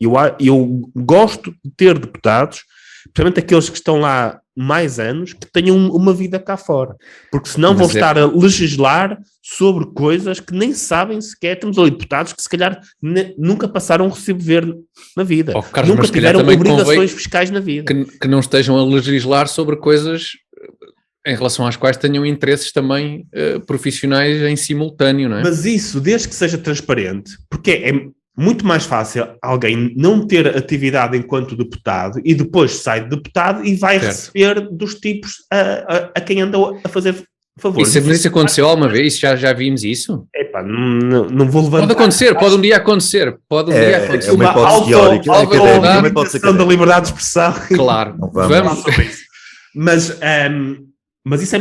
Eu gosto de ter deputados, principalmente aqueles que estão lá mais anos, que tenham uma vida cá fora, porque senão vão estar a legislar sobre coisas que nem sabem sequer. Temos ali deputados que se calhar nunca passaram um recibo verde na vida, Carlos, nunca tiveram obrigações fiscais na vida. Que não estejam a legislar sobre coisas em relação às quais tenham interesses também profissionais em simultâneo, não é? Mas isso, desde que seja transparente, porque é muito mais fácil alguém não ter atividade enquanto deputado e depois sai de deputado e vai receber dos tipos a quem anda a fazer favores. Isso aconteceu alguma vez? Já vimos isso? Epá, não vou levantar. Pode acontecer, pode um dia acontecer. É uma hipótese teórica. A limitação da liberdade de expressão. Claro, vamos sobre isso. Mas isso é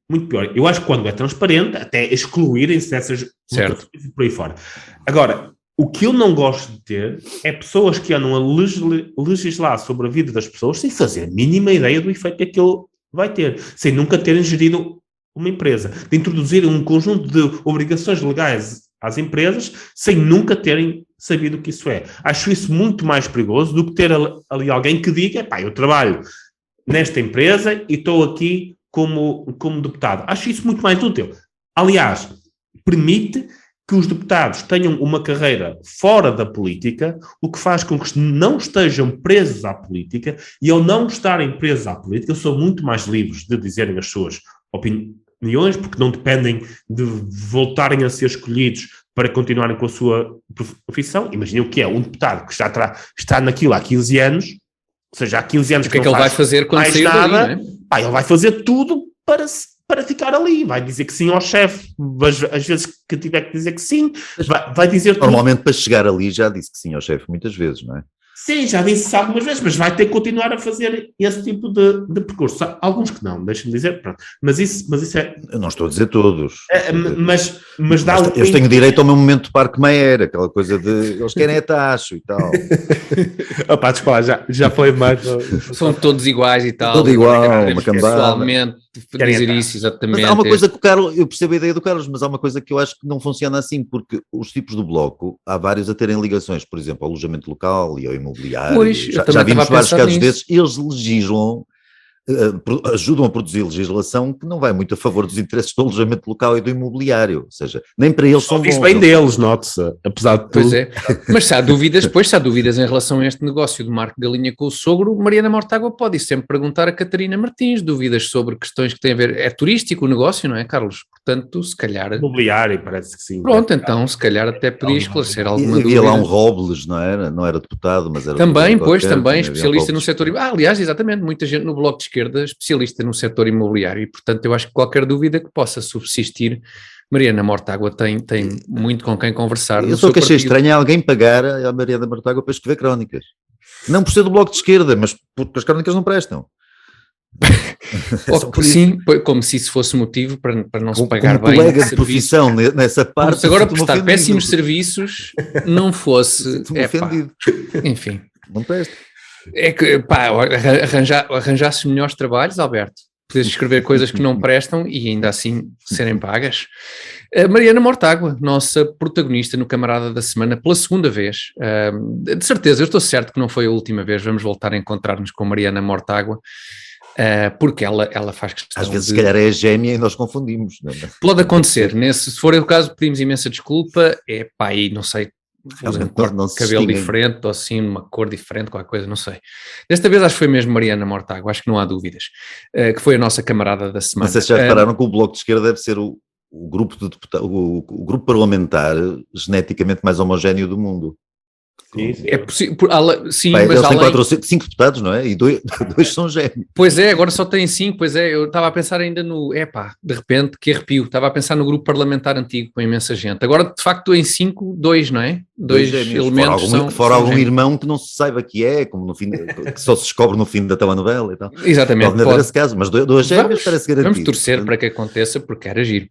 muito pior. Eu acho que quando é transparente, até excluírem-se dessas coisas por aí fora. Agora, o que eu não gosto de ter é pessoas que andam a legislar sobre a vida das pessoas sem fazer a mínima ideia do efeito que aquilo vai ter, sem nunca terem gerido uma empresa, de introduzirem um conjunto de obrigações legais às empresas sem nunca terem sabido o que isso é. Acho isso muito mais perigoso do que ter ali alguém que diga, eu trabalho nesta empresa e estou aqui como deputado. Acho isso muito mais útil. Aliás, permite que os deputados tenham uma carreira fora da política, o que faz com que não estejam presos à política, e ao não estarem presos à política, são muito mais livres de dizerem as suas opiniões, porque não dependem de voltarem a ser escolhidos para continuarem com a sua profissão. Imaginem o que é um deputado que está naquilo há 15 anos, ou seja, há 15 anos que não vai fazer quando sair nada, dali, não é? Ele vai fazer tudo para ficar ali, vai dizer que sim ao chefe, às vezes que tiver que dizer que sim, vai dizer tudo. Normalmente para chegar ali já disse que sim ao chefe muitas vezes, não é? Sim, já disse algumas vezes, mas vai ter que continuar a fazer esse tipo de percurso. Alguns que não, deixa-me dizer, pronto. Mas isso é... Eu não estou a dizer todos. Mas dá eu tenho direito ao meu momento de Parque Mayer, aquela coisa de eles querem tacho e tal. Opa, desculpa, já foi mais... São todos iguais e tal. Tudo igual, uma cambada. Pessoalmente, dizer isso, exatamente. Mas há uma coisa que o Carlos, eu percebo a ideia do Carlos, mas há uma coisa que eu acho que não funciona assim, porque os tipos do Bloco, há vários a terem ligações, por exemplo, ao alojamento local e ao imobiliário. Pois, já vimos vários casos desses, eles legislam, ajudam a produzir legislação que não vai muito a favor dos interesses do alojamento local e do imobiliário, ou seja, nem para eles são bons. Diz bem deles, note-se, apesar de tudo. Pois é, mas se há dúvidas em relação a este negócio do Marco Galinha com o sogro, Mariana Mortágua pode sempre perguntar a Catarina Martins, dúvidas sobre questões que têm a ver, é turístico o negócio, não é, Carlos? Portanto, se calhar... Imobiliário, parece que sim. Pronto, então, se calhar até podia esclarecer alguma dúvida. Havia lá um Robles, não era deputado, mas era... Também, especialista no setor imobiliário. Aliás, exatamente, muita gente no Bloco de Esquerda especialista no setor imobiliário e, portanto, eu acho que qualquer dúvida que possa subsistir, Mariana Mortágua tem muito com quem conversar. Eu só que achei estranho alguém pagar a Mariana Mortágua para escrever crónicas. Não por ser do Bloco de Esquerda, mas porque as crónicas não prestam. Sim, como se isso fosse motivo para não se pagar como bem. Colega de profissão nessa parte. Como se agora prestar péssimos serviços não fosse. Ofendido. Enfim. Não presta. É que, pá, arranjasse melhores trabalhos, Alberto. Podes escrever coisas que não prestam e ainda assim serem pagas. A Mariana Mortágua, nossa protagonista no Camarada da Semana, pela segunda vez. De certeza, eu estou certo que não foi a última vez. Vamos voltar a encontrar-nos com Mariana Mortágua, porque ela faz questão. Às vezes, se calhar, é a gêmea e nós confundimos. Não é? Pode acontecer. Se for o caso, pedimos imensa desculpa. É pá, aí não sei. Um corte de cabelo diferente ou assim, uma cor diferente, qualquer coisa, não sei. Desta vez acho que foi mesmo Mariana Mortágua, acho que não há dúvidas, que foi a nossa camarada da semana. Não sei se já repararam que o Bloco de Esquerda deve ser o grupo de deputados, o grupo parlamentar geneticamente mais homogéneo do mundo. Sim. É possível, sim, Bem, mas eles têm 4 ou 5 deputados, não é? E dois são gêmeos. Pois é, agora só tem 5, pois é, eu estava a pensar ainda de repente, que arrepio, estava a pensar no grupo parlamentar antigo, com imensa gente. Agora, de facto, em 5, 2, não é? 2 elementos fora algum irmão que não se saiba que é, como no fim, que só se descobre no fim da telenovela e tal. Exatamente. Pode haver esse caso, mas 2 gêmeos parece garantido. Vamos torcer para que aconteça, porque era giro.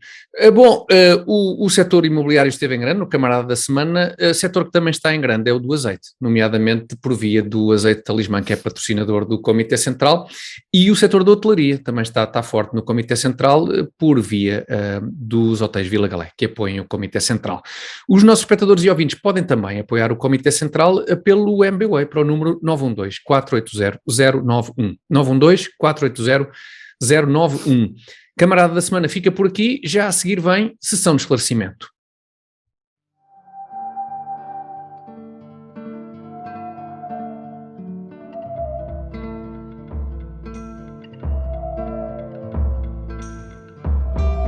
Bom, o setor imobiliário esteve em grande, no Camarada da Semana. O setor que também está em grande é o do azeite, nomeadamente por via do Azeite Talismã, que é patrocinador do Comitê Central, e o setor da hotelaria também está forte no Comitê Central por via dos hotéis Vila Galé, que apoiam o Comitê Central. Os nossos espectadores e ouvintes podem também apoiar o Comitê Central pelo MBWay, para o número 912-480-091. 912-480-091. Camarada da Semana fica por aqui, já a seguir vem sessão de esclarecimento.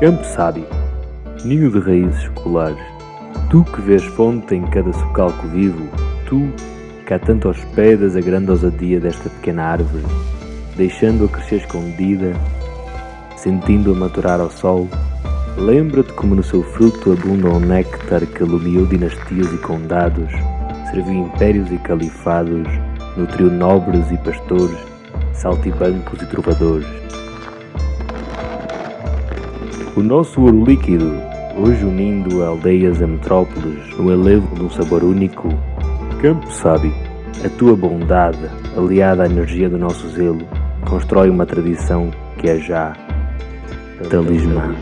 Campo Sábio, ninho de raízes escolares, tu que vês fonte em cada socalco vivo, tu que há tanto hospedas a grande ousadia desta pequena árvore, deixando-a crescer escondida, sentindo-a maturar ao sol, lembra-te como no seu fruto abunda um néctar que alumiou dinastias e condados, serviu impérios e califados, nutriu nobres e pastores, saltibancos e trovadores. O nosso ouro líquido, hoje unindo aldeias a metrópoles no elevo de um sabor único, Campo Sábio, a tua bondade, aliada à energia do nosso zelo, constrói uma tradição que é já talismã.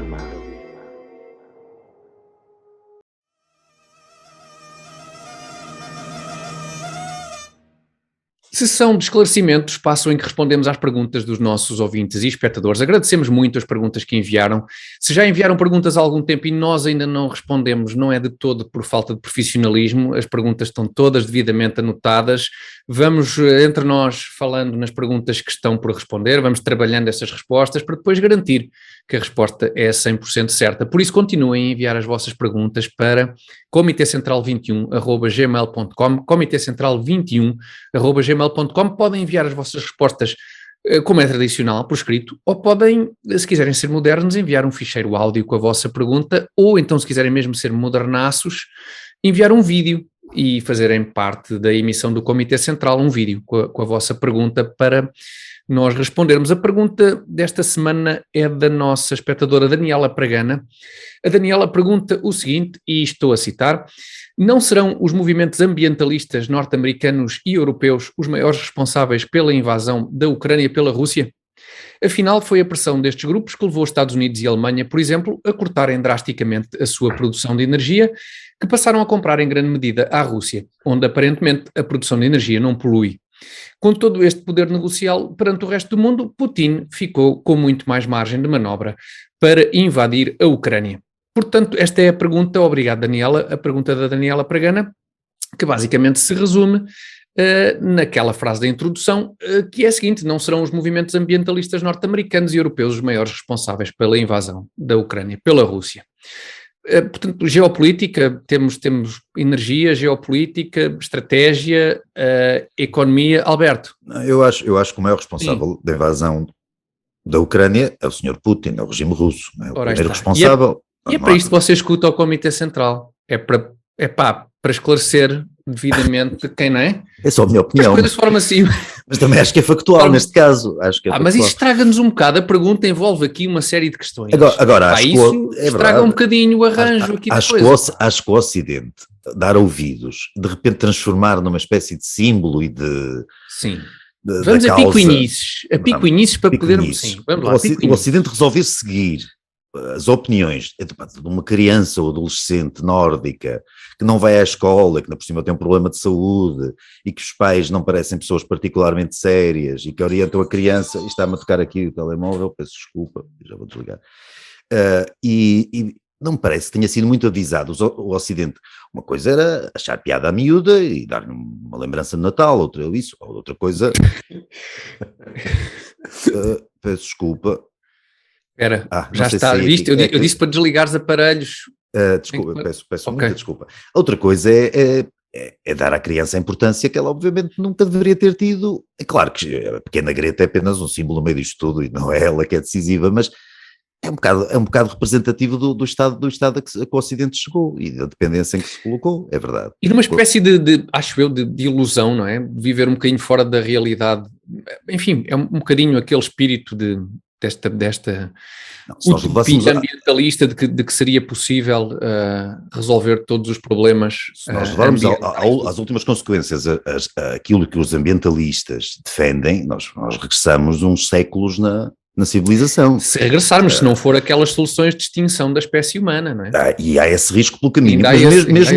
Sessão de esclarecimentos, espaço em que respondemos às perguntas dos nossos ouvintes e espectadores. Agradecemos muito as perguntas que enviaram. Se já enviaram perguntas há algum tempo e nós ainda não respondemos, não é de todo por falta de profissionalismo, as perguntas estão todas devidamente anotadas. Vamos, entre nós, falando nas perguntas que estão por responder, vamos trabalhando essas respostas para depois garantir que a resposta é 100% certa. Por isso, continuem a enviar as vossas perguntas para comitecentral21@gmail.com, comitecentral21@gmail.com. Podem enviar as vossas respostas como é tradicional, por escrito, ou podem, se quiserem ser modernos, enviar um ficheiro áudio com a vossa pergunta, ou então, se quiserem mesmo ser modernaços, enviar um vídeo e fazerem parte da emissão do Comitê Central, um vídeo com a vossa pergunta para nós respondermos. A pergunta desta semana é da nossa espectadora Daniela Pragana. A Daniela pergunta o seguinte, e estou a citar: não serão os movimentos ambientalistas norte-americanos e europeus os maiores responsáveis pela invasão da Ucrânia pela Rússia? Afinal, foi a pressão destes grupos que levou os Estados Unidos e a Alemanha, por exemplo, a cortarem drasticamente a sua produção de energia, que passaram a comprar em grande medida à Rússia, onde aparentemente a produção de energia não polui. Com todo este poder negocial perante o resto do mundo, Putin ficou com muito mais margem de manobra para invadir a Ucrânia. Portanto, esta é a pergunta, obrigado Daniela, a pergunta da Daniela Pragana, que basicamente se resume naquela frase da introdução, que é a seguinte: não serão os movimentos ambientalistas norte-americanos e europeus os maiores responsáveis pela invasão da Ucrânia pela Rússia. Portanto, geopolítica, temos energia, geopolítica, estratégia, economia. Alberto? Eu acho que o maior responsável da invasão da Ucrânia é o Sr. Putin, é o regime russo. É o primeiro responsável. E é para isto que você escuta ao Comitê Central. É para esclarecer devidamente quem não é. É só a minha opinião. As coisas de forma assim. Mas também acho que é factual neste caso. Mas isso estraga-nos um bocado. A pergunta envolve aqui uma série de questões. Agora acho isso estraga um bocadinho o arranjo aqui da coisa. Acho que o Ocidente dar ouvidos, de repente transformar numa espécie de símbolo e de Sim. Da Vamos a causa. pico-inices para podermos... Sim, vamos lá, O Ocidente resolver seguir as opiniões de uma criança ou adolescente nórdica que não vai à escola, que na por cima tem um problema de saúde e que os pais não parecem pessoas particularmente sérias e que orientam a criança, e está-me a tocar aqui o telemóvel, peço desculpa, já vou desligar, e não me parece que tenha sido muito avisado o Ocidente. Uma coisa era achar piada à miúda e dar-lhe uma lembrança de Natal, outra coisa... peço desculpa. Espera, já está, viste? Eu disse para desligar os aparelhos. Desculpa, peço muita desculpa. Outra coisa é dar à criança a importância que ela obviamente nunca deveria ter tido. É claro que a pequena Greta é apenas um símbolo no meio disto tudo e não é ela que é decisiva, mas é um bocado representativo do estado a que o Ocidente chegou e da dependência em que se colocou, é verdade. E numa espécie acho eu, de ilusão, não é? De viver um bocadinho fora da realidade. Enfim, é um bocadinho aquele espírito desta utopia ambientalista de que seria possível resolver todos os problemas. Se nós levarmos às últimas consequências aquilo que os ambientalistas defendem, nós regressamos uns séculos na civilização. Se regressarmos, se não for aquelas soluções de extinção da espécie humana, não é? E há esse risco pelo caminho,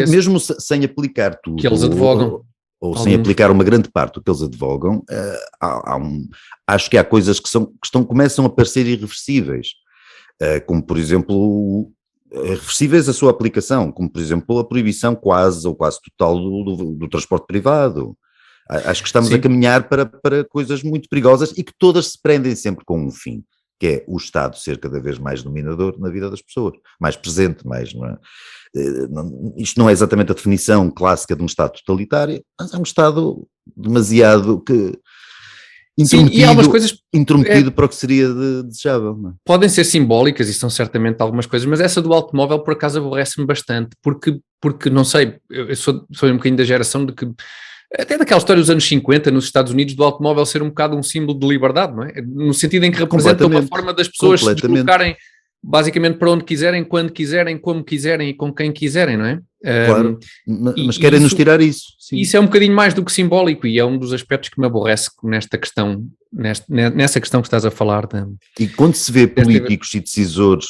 mesmo sem aplicar tudo. Que eles advogam. Ou sem aplicar uma grande parte do que eles advogam, acho que há coisas que começam a parecer irreversíveis, como por exemplo, irreversíveis a sua aplicação, como por exemplo a proibição quase total do transporte privado. Acho que estamos a caminhar para coisas muito perigosas e que todas se prendem sempre com um fim, que é o Estado ser cada vez mais dominador na vida das pessoas, mais presente, não é? Isto não é exatamente a definição clássica de um Estado totalitário, mas é um Estado demasiado intrometido para o que seria desejável. Não é? Podem ser simbólicas e são certamente algumas coisas, mas essa do automóvel por acaso aborrece-me bastante, porque não sei, eu sou um bocadinho da geração de que até daquela história dos anos 50 nos Estados Unidos do automóvel ser um bocado um símbolo de liberdade, não é? No sentido em que representa uma forma das pessoas se deslocarem basicamente para onde quiserem, quando quiserem, como quiserem e com quem quiserem, não é? Claro, mas querem-nos tirar isso. Sim. Isso é um bocadinho mais do que simbólico e é um dos aspectos que me aborrece nesta questão, nessa questão que estás a falar. E quando se vê políticos e decisores,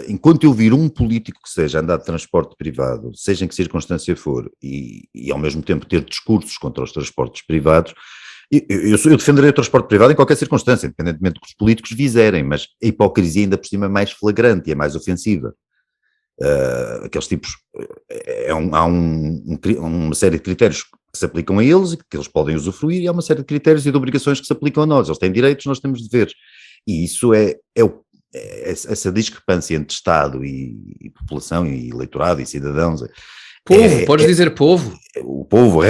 enquanto eu vir um político que seja andar de transporte privado, seja em que circunstância for, e ao mesmo tempo ter discursos contra os transportes privados, eu defenderei o transporte privado em qualquer circunstância, independentemente do que os políticos fizerem, mas a hipocrisia ainda por cima é mais flagrante e é mais ofensiva. Aqueles tipos, há uma série de critérios que se aplicam a eles e que eles podem usufruir, e há uma série de critérios e de obrigações que se aplicam a nós. Eles têm direitos, nós temos deveres. E isso essa discrepância entre Estado e população e eleitorado e cidadãos. Povo, podes dizer povo. O povo,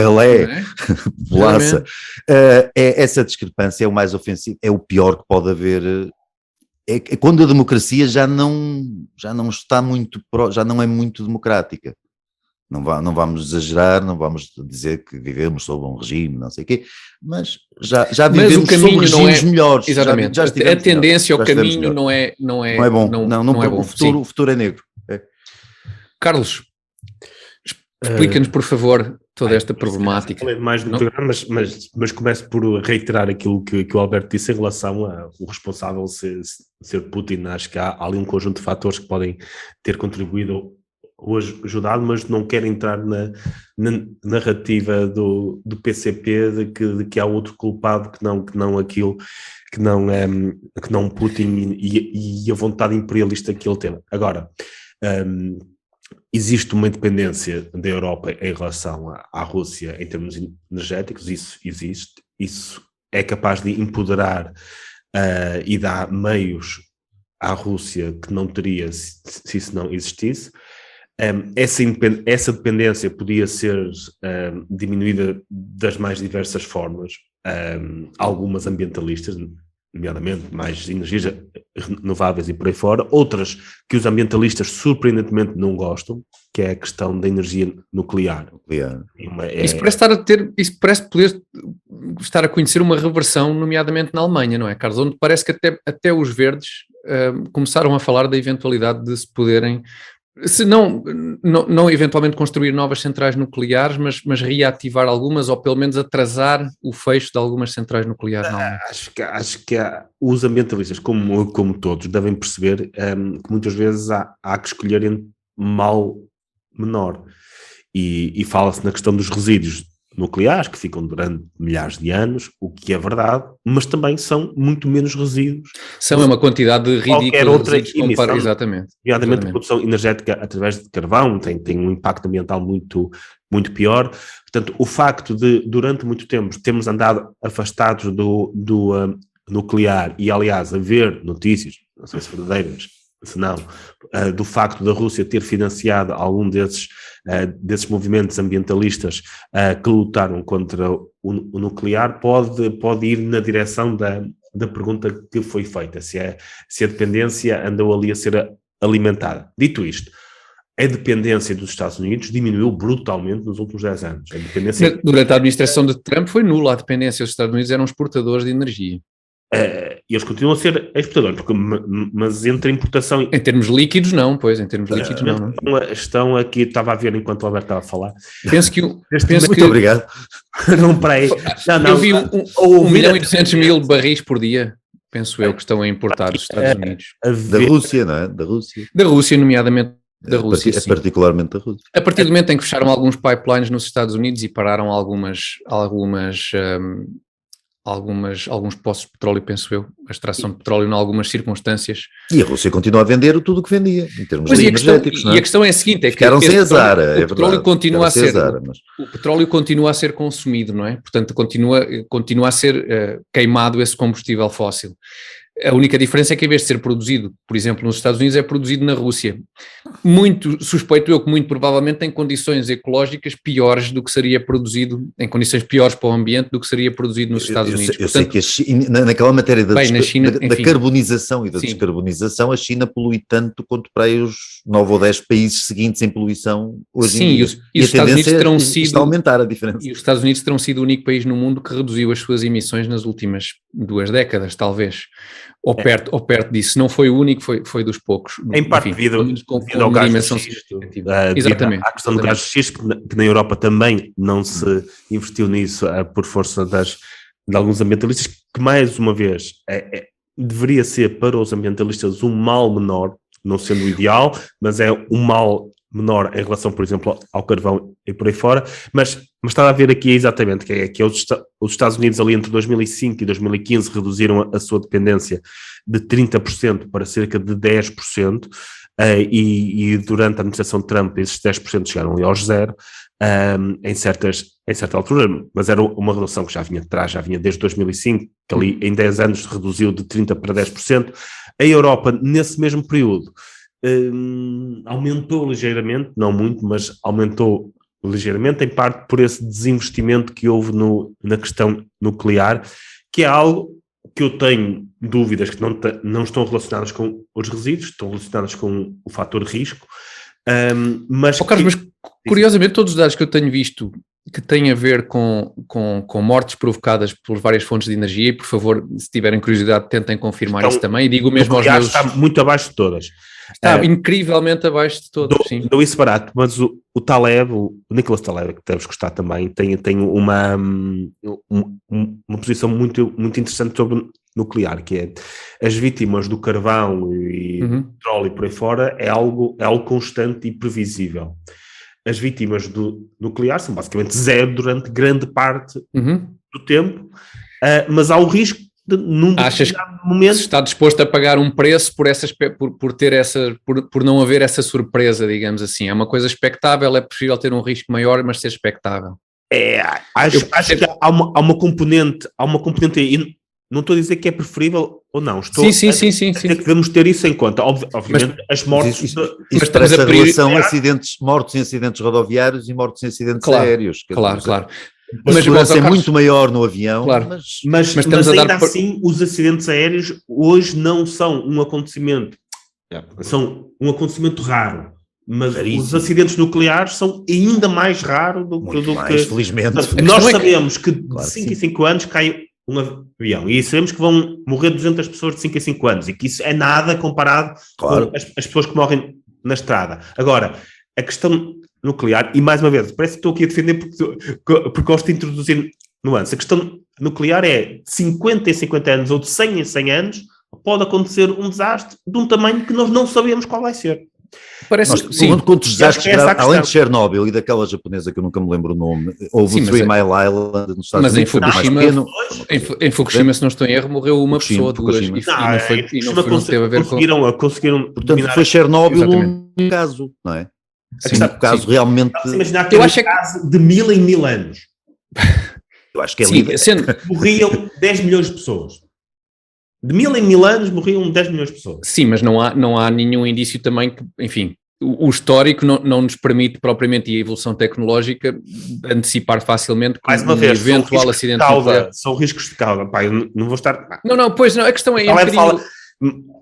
população. Essa discrepância é o mais ofensivo, é o pior que pode haver. É quando a democracia já não está muito, já não é muito democrática. Não vamos exagerar, não vamos dizer que vivemos sob um regime, não sei o quê, mas já vivemos sob regimes melhores. Exatamente, a tendência, o caminho não é bom. Não é bom. O futuro é negro. Carlos, explica-nos, por favor, toda esta problemática. Mais do programa, mas começo por reiterar aquilo que o Alberto disse em relação ao responsável ser Putin. Acho que há ali um conjunto de fatores que podem ter contribuído ou ajudado, mas não quero entrar na narrativa do PCP de que há outro culpado que não aquilo, que não Putin e a vontade imperialista que ele teve. Agora, existe uma independência da Europa em relação à Rússia em termos energéticos, isso existe, isso é capaz de empoderar e dar meios à Rússia que não teria se isso não existisse. Essa dependência podia ser diminuída das mais diversas formas, algumas ambientalistas, nomeadamente mais energias renováveis e por aí fora, outras que os ambientalistas surpreendentemente não gostam, que é a questão da energia nuclear. Isso parece poder estar a conhecer uma reversão, nomeadamente na Alemanha, não é, Carlos? Onde parece que até os verdes começaram a falar da eventualidade de se poderem Se não eventualmente construir novas centrais nucleares, mas reativar algumas ou pelo menos atrasar o fecho de algumas centrais nucleares na Alemanha. Acho que os ambientalistas, como todos, devem perceber que muitas vezes há que escolher entre mal menor. E fala-se na questão dos resíduos nucleares, que ficam durante milhares de anos, o que é verdade, mas também são muito menos resíduos. É uma quantidade ridícula de resíduos comparada, exatamente. Nomeadamente a produção energética através de carvão tem um impacto ambiental muito, muito pior. Portanto, o facto de, durante muito tempo, termos andado afastados do nuclear e, aliás, haver notícias, não sei se verdadeiras, se não, do facto da Rússia ter financiado algum desses movimentos ambientalistas que lutaram contra o nuclear, pode ir na direção da pergunta que foi feita, se a dependência andou ali a ser alimentada. Dito isto, a dependência dos Estados Unidos diminuiu brutalmente nos últimos 10 anos. Durante a administração de Trump foi nula a dependência. Os Estados Unidos eram exportadores de energia. E eles continuam a ser exportadores, mas entre importação... Em termos líquidos não, em termos líquidos não. Estão aqui, estava a ver enquanto o Alberto estava a falar. Muito obrigado. Não, para aí. Eu vi 1.200.000 barris por dia, penso eu, que estão a importar dos Estados Unidos. Da Rússia, não é? Da Rússia. Da Rússia, nomeadamente da Rússia, sim. Particularmente da Rússia. A partir do momento em que fecharam alguns pipelines nos Estados Unidos e pararam alguns poços de petróleo, penso eu, a extração de petróleo em algumas circunstâncias. E a Rússia continua a vender tudo o que vendia, em termos energéticos. E a questão é a seguinte, é que ficaram sem azar, o petróleo continua a ser consumido, não é? Portanto, continua a ser queimado esse combustível fóssil. A única diferença é que, em vez de ser produzido, por exemplo, nos Estados Unidos, é produzido na Rússia. Suspeito eu que muito provavelmente tem condições ecológicas piores do que seria produzido, em condições piores para o ambiente do que seria produzido nos Estados Unidos. Eu sei que a China, naquela matéria da carbonização e da descarbonização, a China polui tanto quanto para aí os 9 ou 10 países seguintes em poluição hoje em dia. E os Estados Unidos terão sido... aumentar a diferença. E os Estados Unidos terão sido o único país no mundo que reduziu as suas emissões nas últimas 2 décadas, talvez. Ou perto disso, não foi o único, foi dos poucos. Em parte devido ao gás de xisto, exatamente. Há a questão do gás de xisto, que na Europa também não se investiu nisso por força de alguns ambientalistas, que mais uma vez deveria ser para os ambientalistas um mal menor, não sendo o ideal, mas é um mal menor em relação, por exemplo, ao carvão e por aí fora, mas estava a ver aqui exatamente que os Estados Unidos ali entre 2005 e 2015 reduziram a sua dependência de 30% para cerca de 10%, e durante a administração de Trump esses 10% chegaram ali aos zero, em certa altura, mas era uma redução que já vinha de trás, já vinha desde 2005, que ali em 10 anos reduziu de 30% para 10%. A Europa, nesse mesmo período, aumentou ligeiramente, não muito, mas aumentou ligeiramente, em parte por esse desinvestimento que houve na questão nuclear, que é algo que eu tenho dúvidas que não estão relacionadas com os resíduos, estão relacionadas com o fator risco. Mas curiosamente todos os dados que eu tenho visto que têm a ver com mortes provocadas por várias fontes de energia, e por favor, se tiverem curiosidade, tentem confirmar isso também, e digo mesmo aos meus... Está muito abaixo de todas. Está incrivelmente abaixo de todas, sim. Dou isso barato, mas o Taleb, o Nicholas Taleb, que deves gostar também, tem uma posição muito, muito interessante sobre nuclear, que é as vítimas do carvão e petróleo e por aí fora é algo constante e previsível. As vítimas do nuclear são basicamente zero durante grande parte do tempo, mas há o risco de, num determinado momento... Está disposto a pagar um preço por não haver essa surpresa, digamos assim. É uma coisa expectável, é possível ter um risco maior, mas ser expectável. Acho que há uma componente aí. Não estou a dizer que é preferível ou não. Estou a dizer que devemos ter isso em conta. Obviamente, as mortes... Isso traz a relação mortos em acidentes rodoviários e mortos em acidentes aéreos. Claro. Mas a segurança é muito maior no avião. Claro. Mas ainda assim, os acidentes aéreos hoje não são um acontecimento. São um acontecimento raro. Mas os acidentes nucleares são ainda mais raros do que... Felizmente. Nós sabemos que de 5 em 5 anos cai um avião, e sabemos que vão morrer 200 pessoas de 5 em 5 anos, e que isso é nada comparado com as pessoas que morrem na estrada. Agora, a questão nuclear, e mais uma vez, parece que estou aqui a defender porque gosto de introduzir nuance. A questão nuclear é de 50 em 50 anos ou de 100 em 100 anos, pode acontecer um desastre de um tamanho que nós não sabemos qual vai ser. Sim. Quantos desastres, além de Chernobyl e daquela japonesa que eu nunca me lembro o nome, houve o 3 Mile Island nos Estados Unidos, em Fukushima, se não estou em erro, morreu uma pessoa, duas, e não teve a ver conseguiram portanto, foi Chernobyl um caso, não é? Sim, um caso realmente... Imaginar que é um caso de 1000 em 1000 anos. Eu acho que é morriam 10 milhões de pessoas. De 1000 em 1000 anos morriam 10 milhões de pessoas. Sim, mas não há nenhum indício também que, enfim, o histórico não nos permite propriamente, e a evolução tecnológica, antecipar facilmente que mais uma vez, eventual acidente nuclear. São riscos de cauda. Pá, eu não vou estar... Pois não, a questão é... fala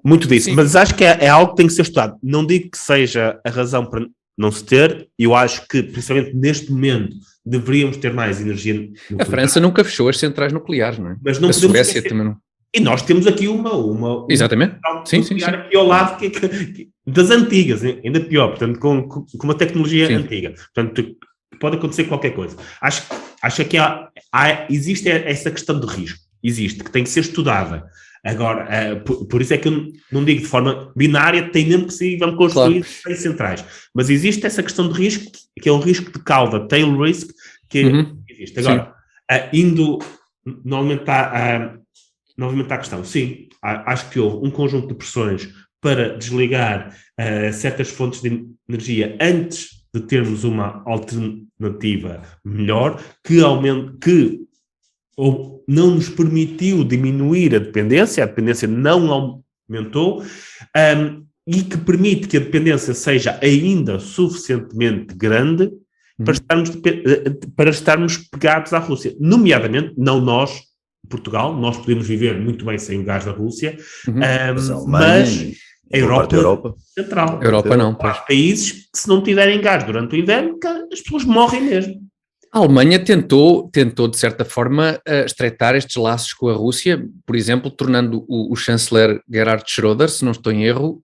muito disso, sim. Mas acho que é algo que tem que ser estudado. Não digo que seja a razão para não se ter, eu acho que, principalmente neste momento, deveríamos ter mais energia nuclear. A França nunca fechou as centrais nucleares, não é? Mas não a Suécia também não. E nós temos aqui uma exatamente, sim. aqui ao lado das antigas, ainda pior, portanto, com uma tecnologia antiga. Portanto, pode acontecer qualquer coisa. Acho que existe essa questão de risco, existe, que tem que ser estudada. Agora, por isso é que eu não digo de forma binária, tem mesmo que ser, vamos construir 6 centrais. Mas existe essa questão de risco, que é um risco de cauda, tail risk, que existe. Agora, indo novamente à questão, sim, acho que houve um conjunto de pressões para desligar certas fontes de energia antes de termos uma alternativa melhor, que não nos permitiu diminuir a dependência não aumentou, e que permite que a dependência seja ainda suficientemente grande para estarmos pegados à Rússia. Nomeadamente, não nós, Portugal, nós podemos viver muito bem sem o gás da Rússia, mas a Europa Central. Europa não. Há países que, se não tiverem gás durante o inverno, as pessoas morrem mesmo. A Alemanha tentou de certa forma, estreitar estes laços com a Rússia, por exemplo, tornando o chanceler Gerhard Schröder, se não estou em erro,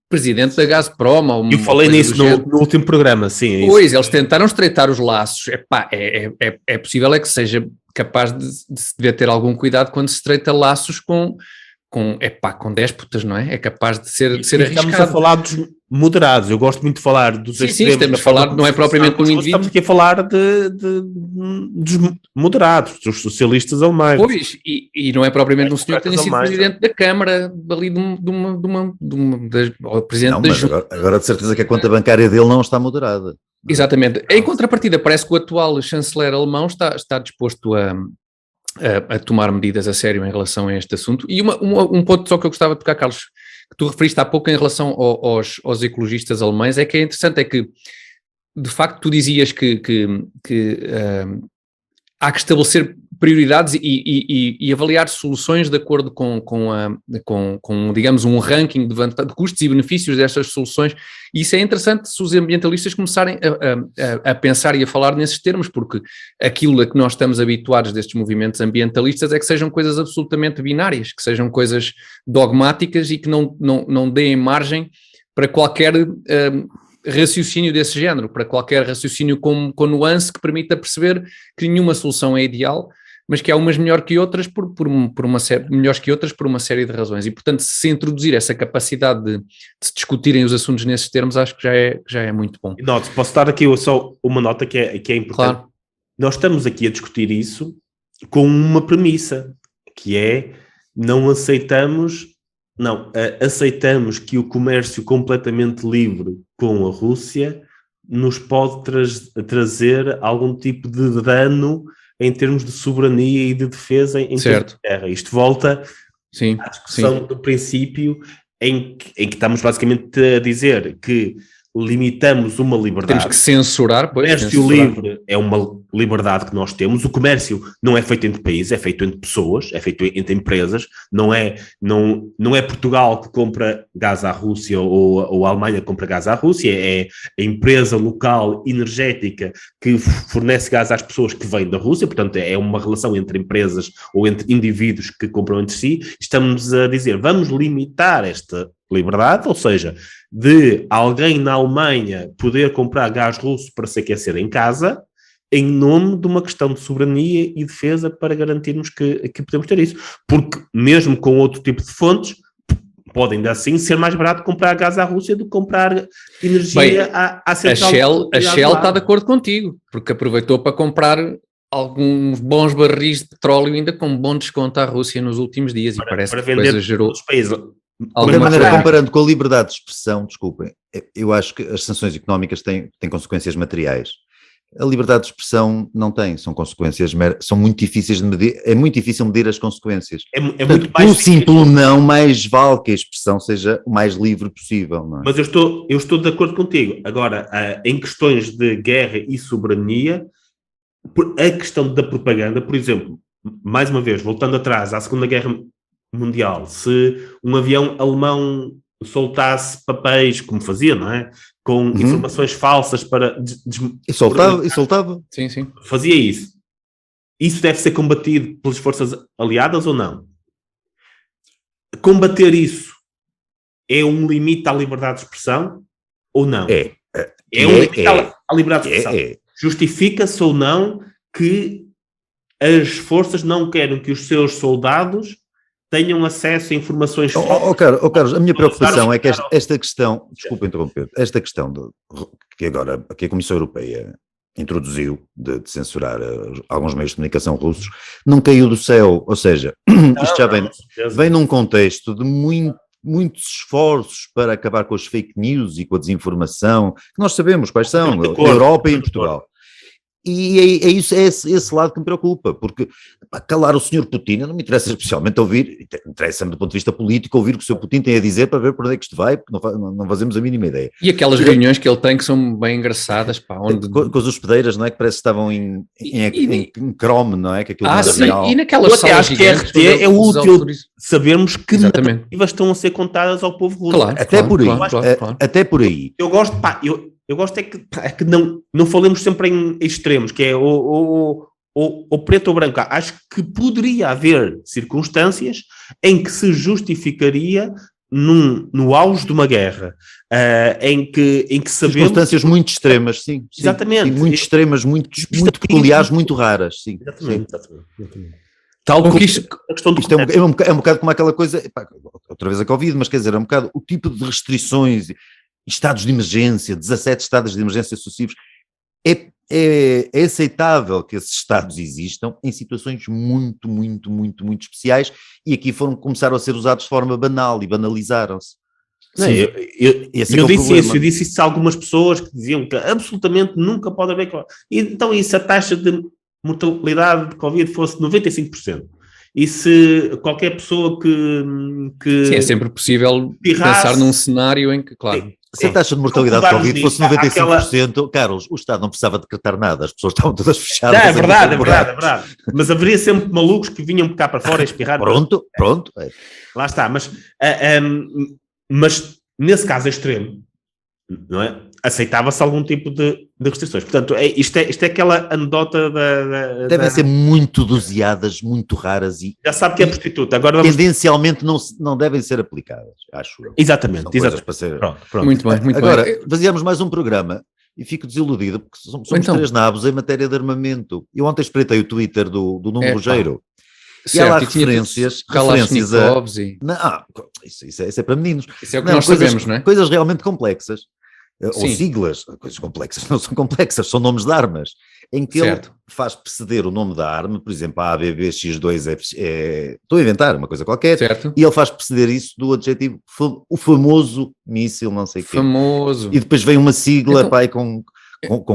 presidente da Gazprom. Eu falei nisso no último programa, sim. Pois, eles tentaram estreitar os laços. É possível que seja capaz de se dever ter algum cuidado quando se estreita laços com déspotas, não é? É capaz de ser arriscado. Estamos a falar dos moderados, eu gosto muito de falar dos extremos. Sim, estamos a falar, não é propriamente de um indivíduo. Estamos aqui a falar dos moderados, dos socialistas alemães. Pois, e não é propriamente um senhor que tenha sido presidente da Câmara, ali ou presidente da Junta. Agora de certeza que a conta bancária dele não está moderada. Exatamente. Em contrapartida, parece que o atual chanceler alemão está disposto a tomar medidas a sério em relação a este assunto. E um ponto só que eu gostava de tocar, Carlos, que tu referiste há pouco em relação aos ecologistas alemães, é que é interessante, é que, de facto, tu dizias que há que estabelecer prioridades e avaliar soluções de acordo com digamos, um ranking de custos e benefícios destas soluções, e isso é interessante se os ambientalistas começarem a pensar e a falar nesses termos, porque aquilo a que nós estamos habituados destes movimentos ambientalistas é que sejam coisas absolutamente binárias, que sejam coisas dogmáticas e que não deem margem para qualquer raciocínio desse género, para qualquer raciocínio com nuance que permita perceber que nenhuma solução é ideal, mas que há umas melhores que outras por uma série de razões. E, portanto, se introduzir essa capacidade de se discutirem os assuntos nesses termos, acho que já é muito bom. Note, posso dar aqui só uma nota que é importante. Claro. Nós estamos aqui a discutir isso com uma premissa, que é aceitamos que o comércio completamente livre com a Rússia nos pode trazer algum tipo de dano em termos de soberania e de defesa em termos de terra. Isto volta à discussão do princípio em que estamos basicamente a dizer que limitamos uma liberdade. Temos que censurar, pois. O comércio livre é uma liberdade que nós temos. O comércio não é feito entre países, é feito entre pessoas, é feito entre empresas. Não é Portugal que compra gás à Rússia ou a Alemanha que compra gás à Rússia, é a empresa local energética que fornece gás às pessoas que vêm da Rússia. Portanto, é uma relação entre empresas ou entre indivíduos que compram entre si. Estamos a dizer, vamos limitar esta liberdade, ou seja, de alguém na Alemanha poder comprar gás russo para se aquecer em casa, em nome de uma questão de soberania e defesa para garantirmos que podemos ter isso. Porque mesmo com outro tipo de fontes, pode ainda assim ser mais barato comprar gás à Rússia do que comprar energia à central. A Shell está de acordo contigo, porque aproveitou para comprar alguns bons barris de petróleo ainda com bom desconto à Rússia nos últimos dias, e parece que a coisa gerou... De qualquer maneira, comparando com a liberdade de expressão, desculpem, eu acho que as sanções económicas têm consequências materiais. A liberdade de expressão não tem, são consequências, são muito difíceis de medir, é muito difícil medir as consequências. Portanto, muito mais simples não, mais vale que a expressão seja o mais livre possível. Não é? Mas eu estou de acordo contigo. Agora, em questões de guerra e soberania, a questão da propaganda, por exemplo, mais uma vez, voltando atrás à Segunda Guerra Mundial, se um avião alemão soltasse papéis, como fazia, não é? Com informações falsas para... E soltava. Sim, sim. Fazia isso. Isso deve ser combatido pelas forças aliadas ou não? Combater isso é um limite à liberdade de expressão ou não? É um limite à liberdade de expressão. Justifica-se ou não que as forças não querem que os seus soldados tenham acesso a informações... Carlos, a minha preocupação é que esta questão, desculpa interromper, esta questão que agora a Comissão Europeia introduziu de censurar alguns meios de comunicação russos, não caiu do céu, ou seja, isto já vem num contexto de muitos esforços para acabar com as fake news e com a desinformação, que nós sabemos quais são, na Europa e em Portugal. E é esse lado que me preocupa, porque calar o Sr. Putin não me interessa especialmente ouvir, interessa-me do ponto de vista político ouvir o que o Sr. Putin tem a dizer para ver por onde é que isto vai, porque não fazemos a mínima ideia. E aquelas reuniões que ele tem que são bem engraçadas, pá, onde... Com as hospedeiras, não é? Que parece que estavam em Chrome, não é? Que aquilo não sim, real. E naquelas salas gigantes... Acho que é útil sabermos que narrativas estão a ser contadas ao povo russo. Claro, até por aí. Eu gosto, eu gosto é que não falemos sempre em extremos, que é o preto ou branco. Acho que poderia haver circunstâncias em que se justificaria no auge de uma guerra, em que sabemos... Circunstâncias muito extremas, sim. Exatamente. Sim, muito extremas, muito peculiares, muito raras, sim. Exatamente. Tal como a questão do... Isto é um bocado como aquela coisa, outra vez a Covid, mas quer dizer, é um bocado o tipo de restrições... Estados de emergência, 17 estados de emergência sucessivos, é aceitável que esses estados existam em situações muito, muito, muito, muito especiais e aqui começaram a ser usados de forma banal e banalizaram-se. Eu disse isso a algumas pessoas que diziam que absolutamente nunca pode haver... Então, e se a taxa de mortalidade de Covid fosse 95%? E se qualquer pessoa que sim, é sempre possível pensar num cenário em que, claro... Se a taxa de mortalidade de Covid fosse 95%, Carlos, o Estado não precisava decretar nada, as pessoas estavam todas fechadas. É verdade. Mas haveria sempre malucos que vinham cá para fora a espirrar. Pronto. Lá está, mas nesse caso extremo, não é? Aceitava-se algum tipo de restrições. Portanto, isto é aquela anedota devem ser muito doseadas, muito raras e... Já sabe que é prostituta. Agora tendencialmente não devem ser aplicadas, acho eu. Exatamente. Para ser... Pronto. Muito bem. Agora, fazíamos mais um programa e fico desiludido porque somos três nabos em matéria de armamento. Eu ontem espreitei o Twitter do Nuno Rogério. E há lá referências a... Isso é para meninos. Isso é o que nós sabemos, não é? Coisas realmente complexas. Sim. Ou siglas, coisas complexas, não são complexas, são nomes de armas, em que ele faz preceder o nome da arma, por exemplo, a ABBX2, estou a inventar uma coisa qualquer, certo. E ele faz preceder isso do adjetivo, o famoso míssil, não sei o quê. Famoso. E depois vem uma sigla, com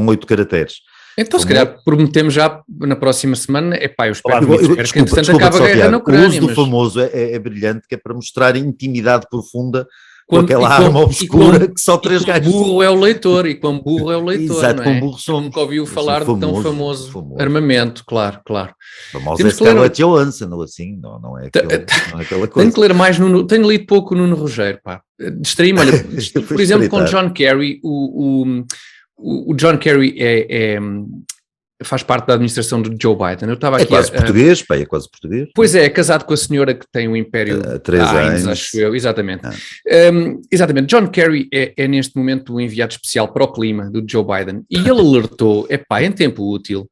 8 caracteres. Então, se calhar, prometemos já na próxima semana, eu espero que entretanto acabe a guerra na Ucrânia. O uso do famoso é brilhante, que é para mostrar intimidade profunda com aquela arma obscura que só 3 gajos... E quão burro é o leitor, Exato, não é? quão burro somos. Nunca ouviu falar de tão famoso armamento, claro. Famoso é Scarlett Johansson, assim, não é aquela coisa. Tenho que ler mais, tenho lido pouco o Nuno Rogério, distraí-me, olha, por exemplo, com John Kerry, o John Kerry faz parte da administração de Joe Biden. Eu estava É aqui quase português, é quase português. Pois é casado com a senhora que tem o Império Teresa, acho eu, exatamente. Exatamente, John Kerry é neste momento o enviado especial para o clima do Joe Biden, e ele alertou, em tempo útil,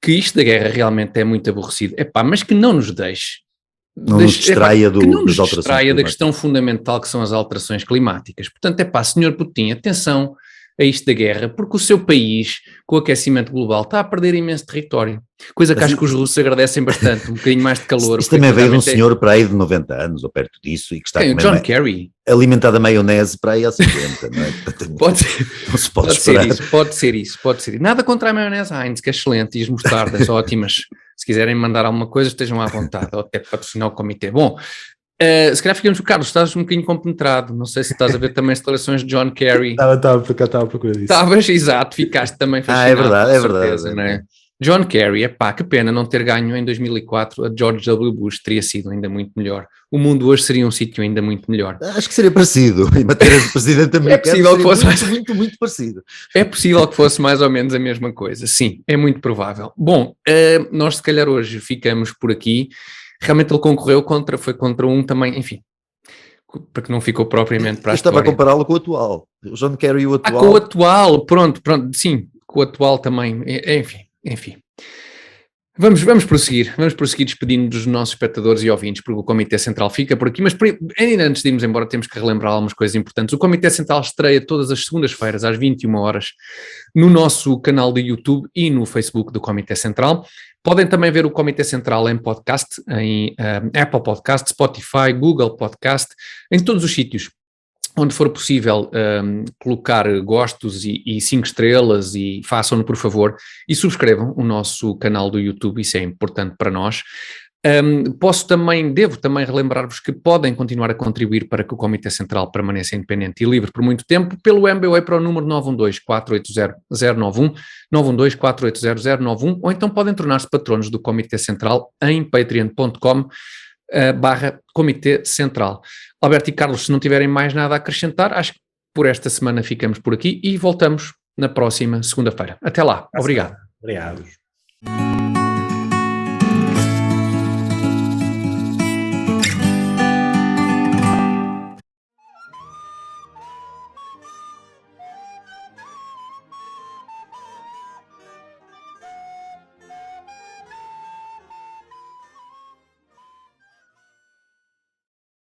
que isto da guerra realmente é muito aborrecido, mas que não nos deixe. Não nos distraia das alterações da questão fundamental que são as alterações climáticas. Portanto, Sr. Putin, atenção a isto da guerra, porque o seu país, com o aquecimento global, está a perder imenso território. Coisa que acho que os russos agradecem bastante, um bocadinho mais de calor. Isto também veio de um senhor para aí de 90 anos, ou perto disso, e que está John Kerry. Alimentado a maionese para aí há 50, não é? Pode ser, não se pode esperar. Pode ser isso. Nada contra a maionese Heinz, que é excelente, e as mostardas ótimas. Se quiserem mandar alguma coisa, estejam à vontade, ou até patrocinar o comitê. Bom, se calhar ficamos, Carlos, estás um bocadinho compenetrado, não sei se estás a ver também as declarações de John Kerry. Estava a procurar isso. Estavas, exato, ficaste também fascinado. É verdade, certeza, não é? John Kerry, que pena não ter ganho em 2004, a George W. Bush teria sido ainda muito melhor. O mundo hoje seria um sítio ainda muito melhor. Acho que seria parecido, em matéria de presidente americano, é possível que fosse muito parecido. É possível que fosse mais ou menos a mesma coisa, sim, é muito provável. Bom, nós se calhar hoje ficamos por aqui. Realmente ele foi contra um também, enfim, porque não ficou propriamente para a história. Eu estava a compará-lo com o atual, o John Kerry e o atual. Com o atual, pronto, sim, com o atual também, enfim. Vamos prosseguir despedindo dos nossos espectadores e ouvintes, porque o Comitê Central fica por aqui, mas ainda antes de irmos embora temos que relembrar algumas coisas importantes. O Comitê Central estreia todas as segundas-feiras às 21 horas no nosso canal de YouTube e no Facebook do Comitê Central. Podem também ver o Comitê Central em podcast, em Apple Podcast, Spotify, Google Podcast, em todos os sítios onde for possível colocar gostos e 5 estrelas, e façam-no por favor, e subscrevam o nosso canal do YouTube, isso é importante para nós. Devo também relembrar-vos que podem continuar a contribuir para que o Comitê Central permaneça independente e livre por muito tempo pelo MBWay para o número 912-480-091, 912-480-091, ou então podem tornar-se patronos do Comitê Central em patreon.com/Comitê Central. Alberto e Carlos, se não tiverem mais nada a acrescentar, acho que por esta semana ficamos por aqui e voltamos na próxima segunda-feira. Até lá. Obrigado. Obrigado.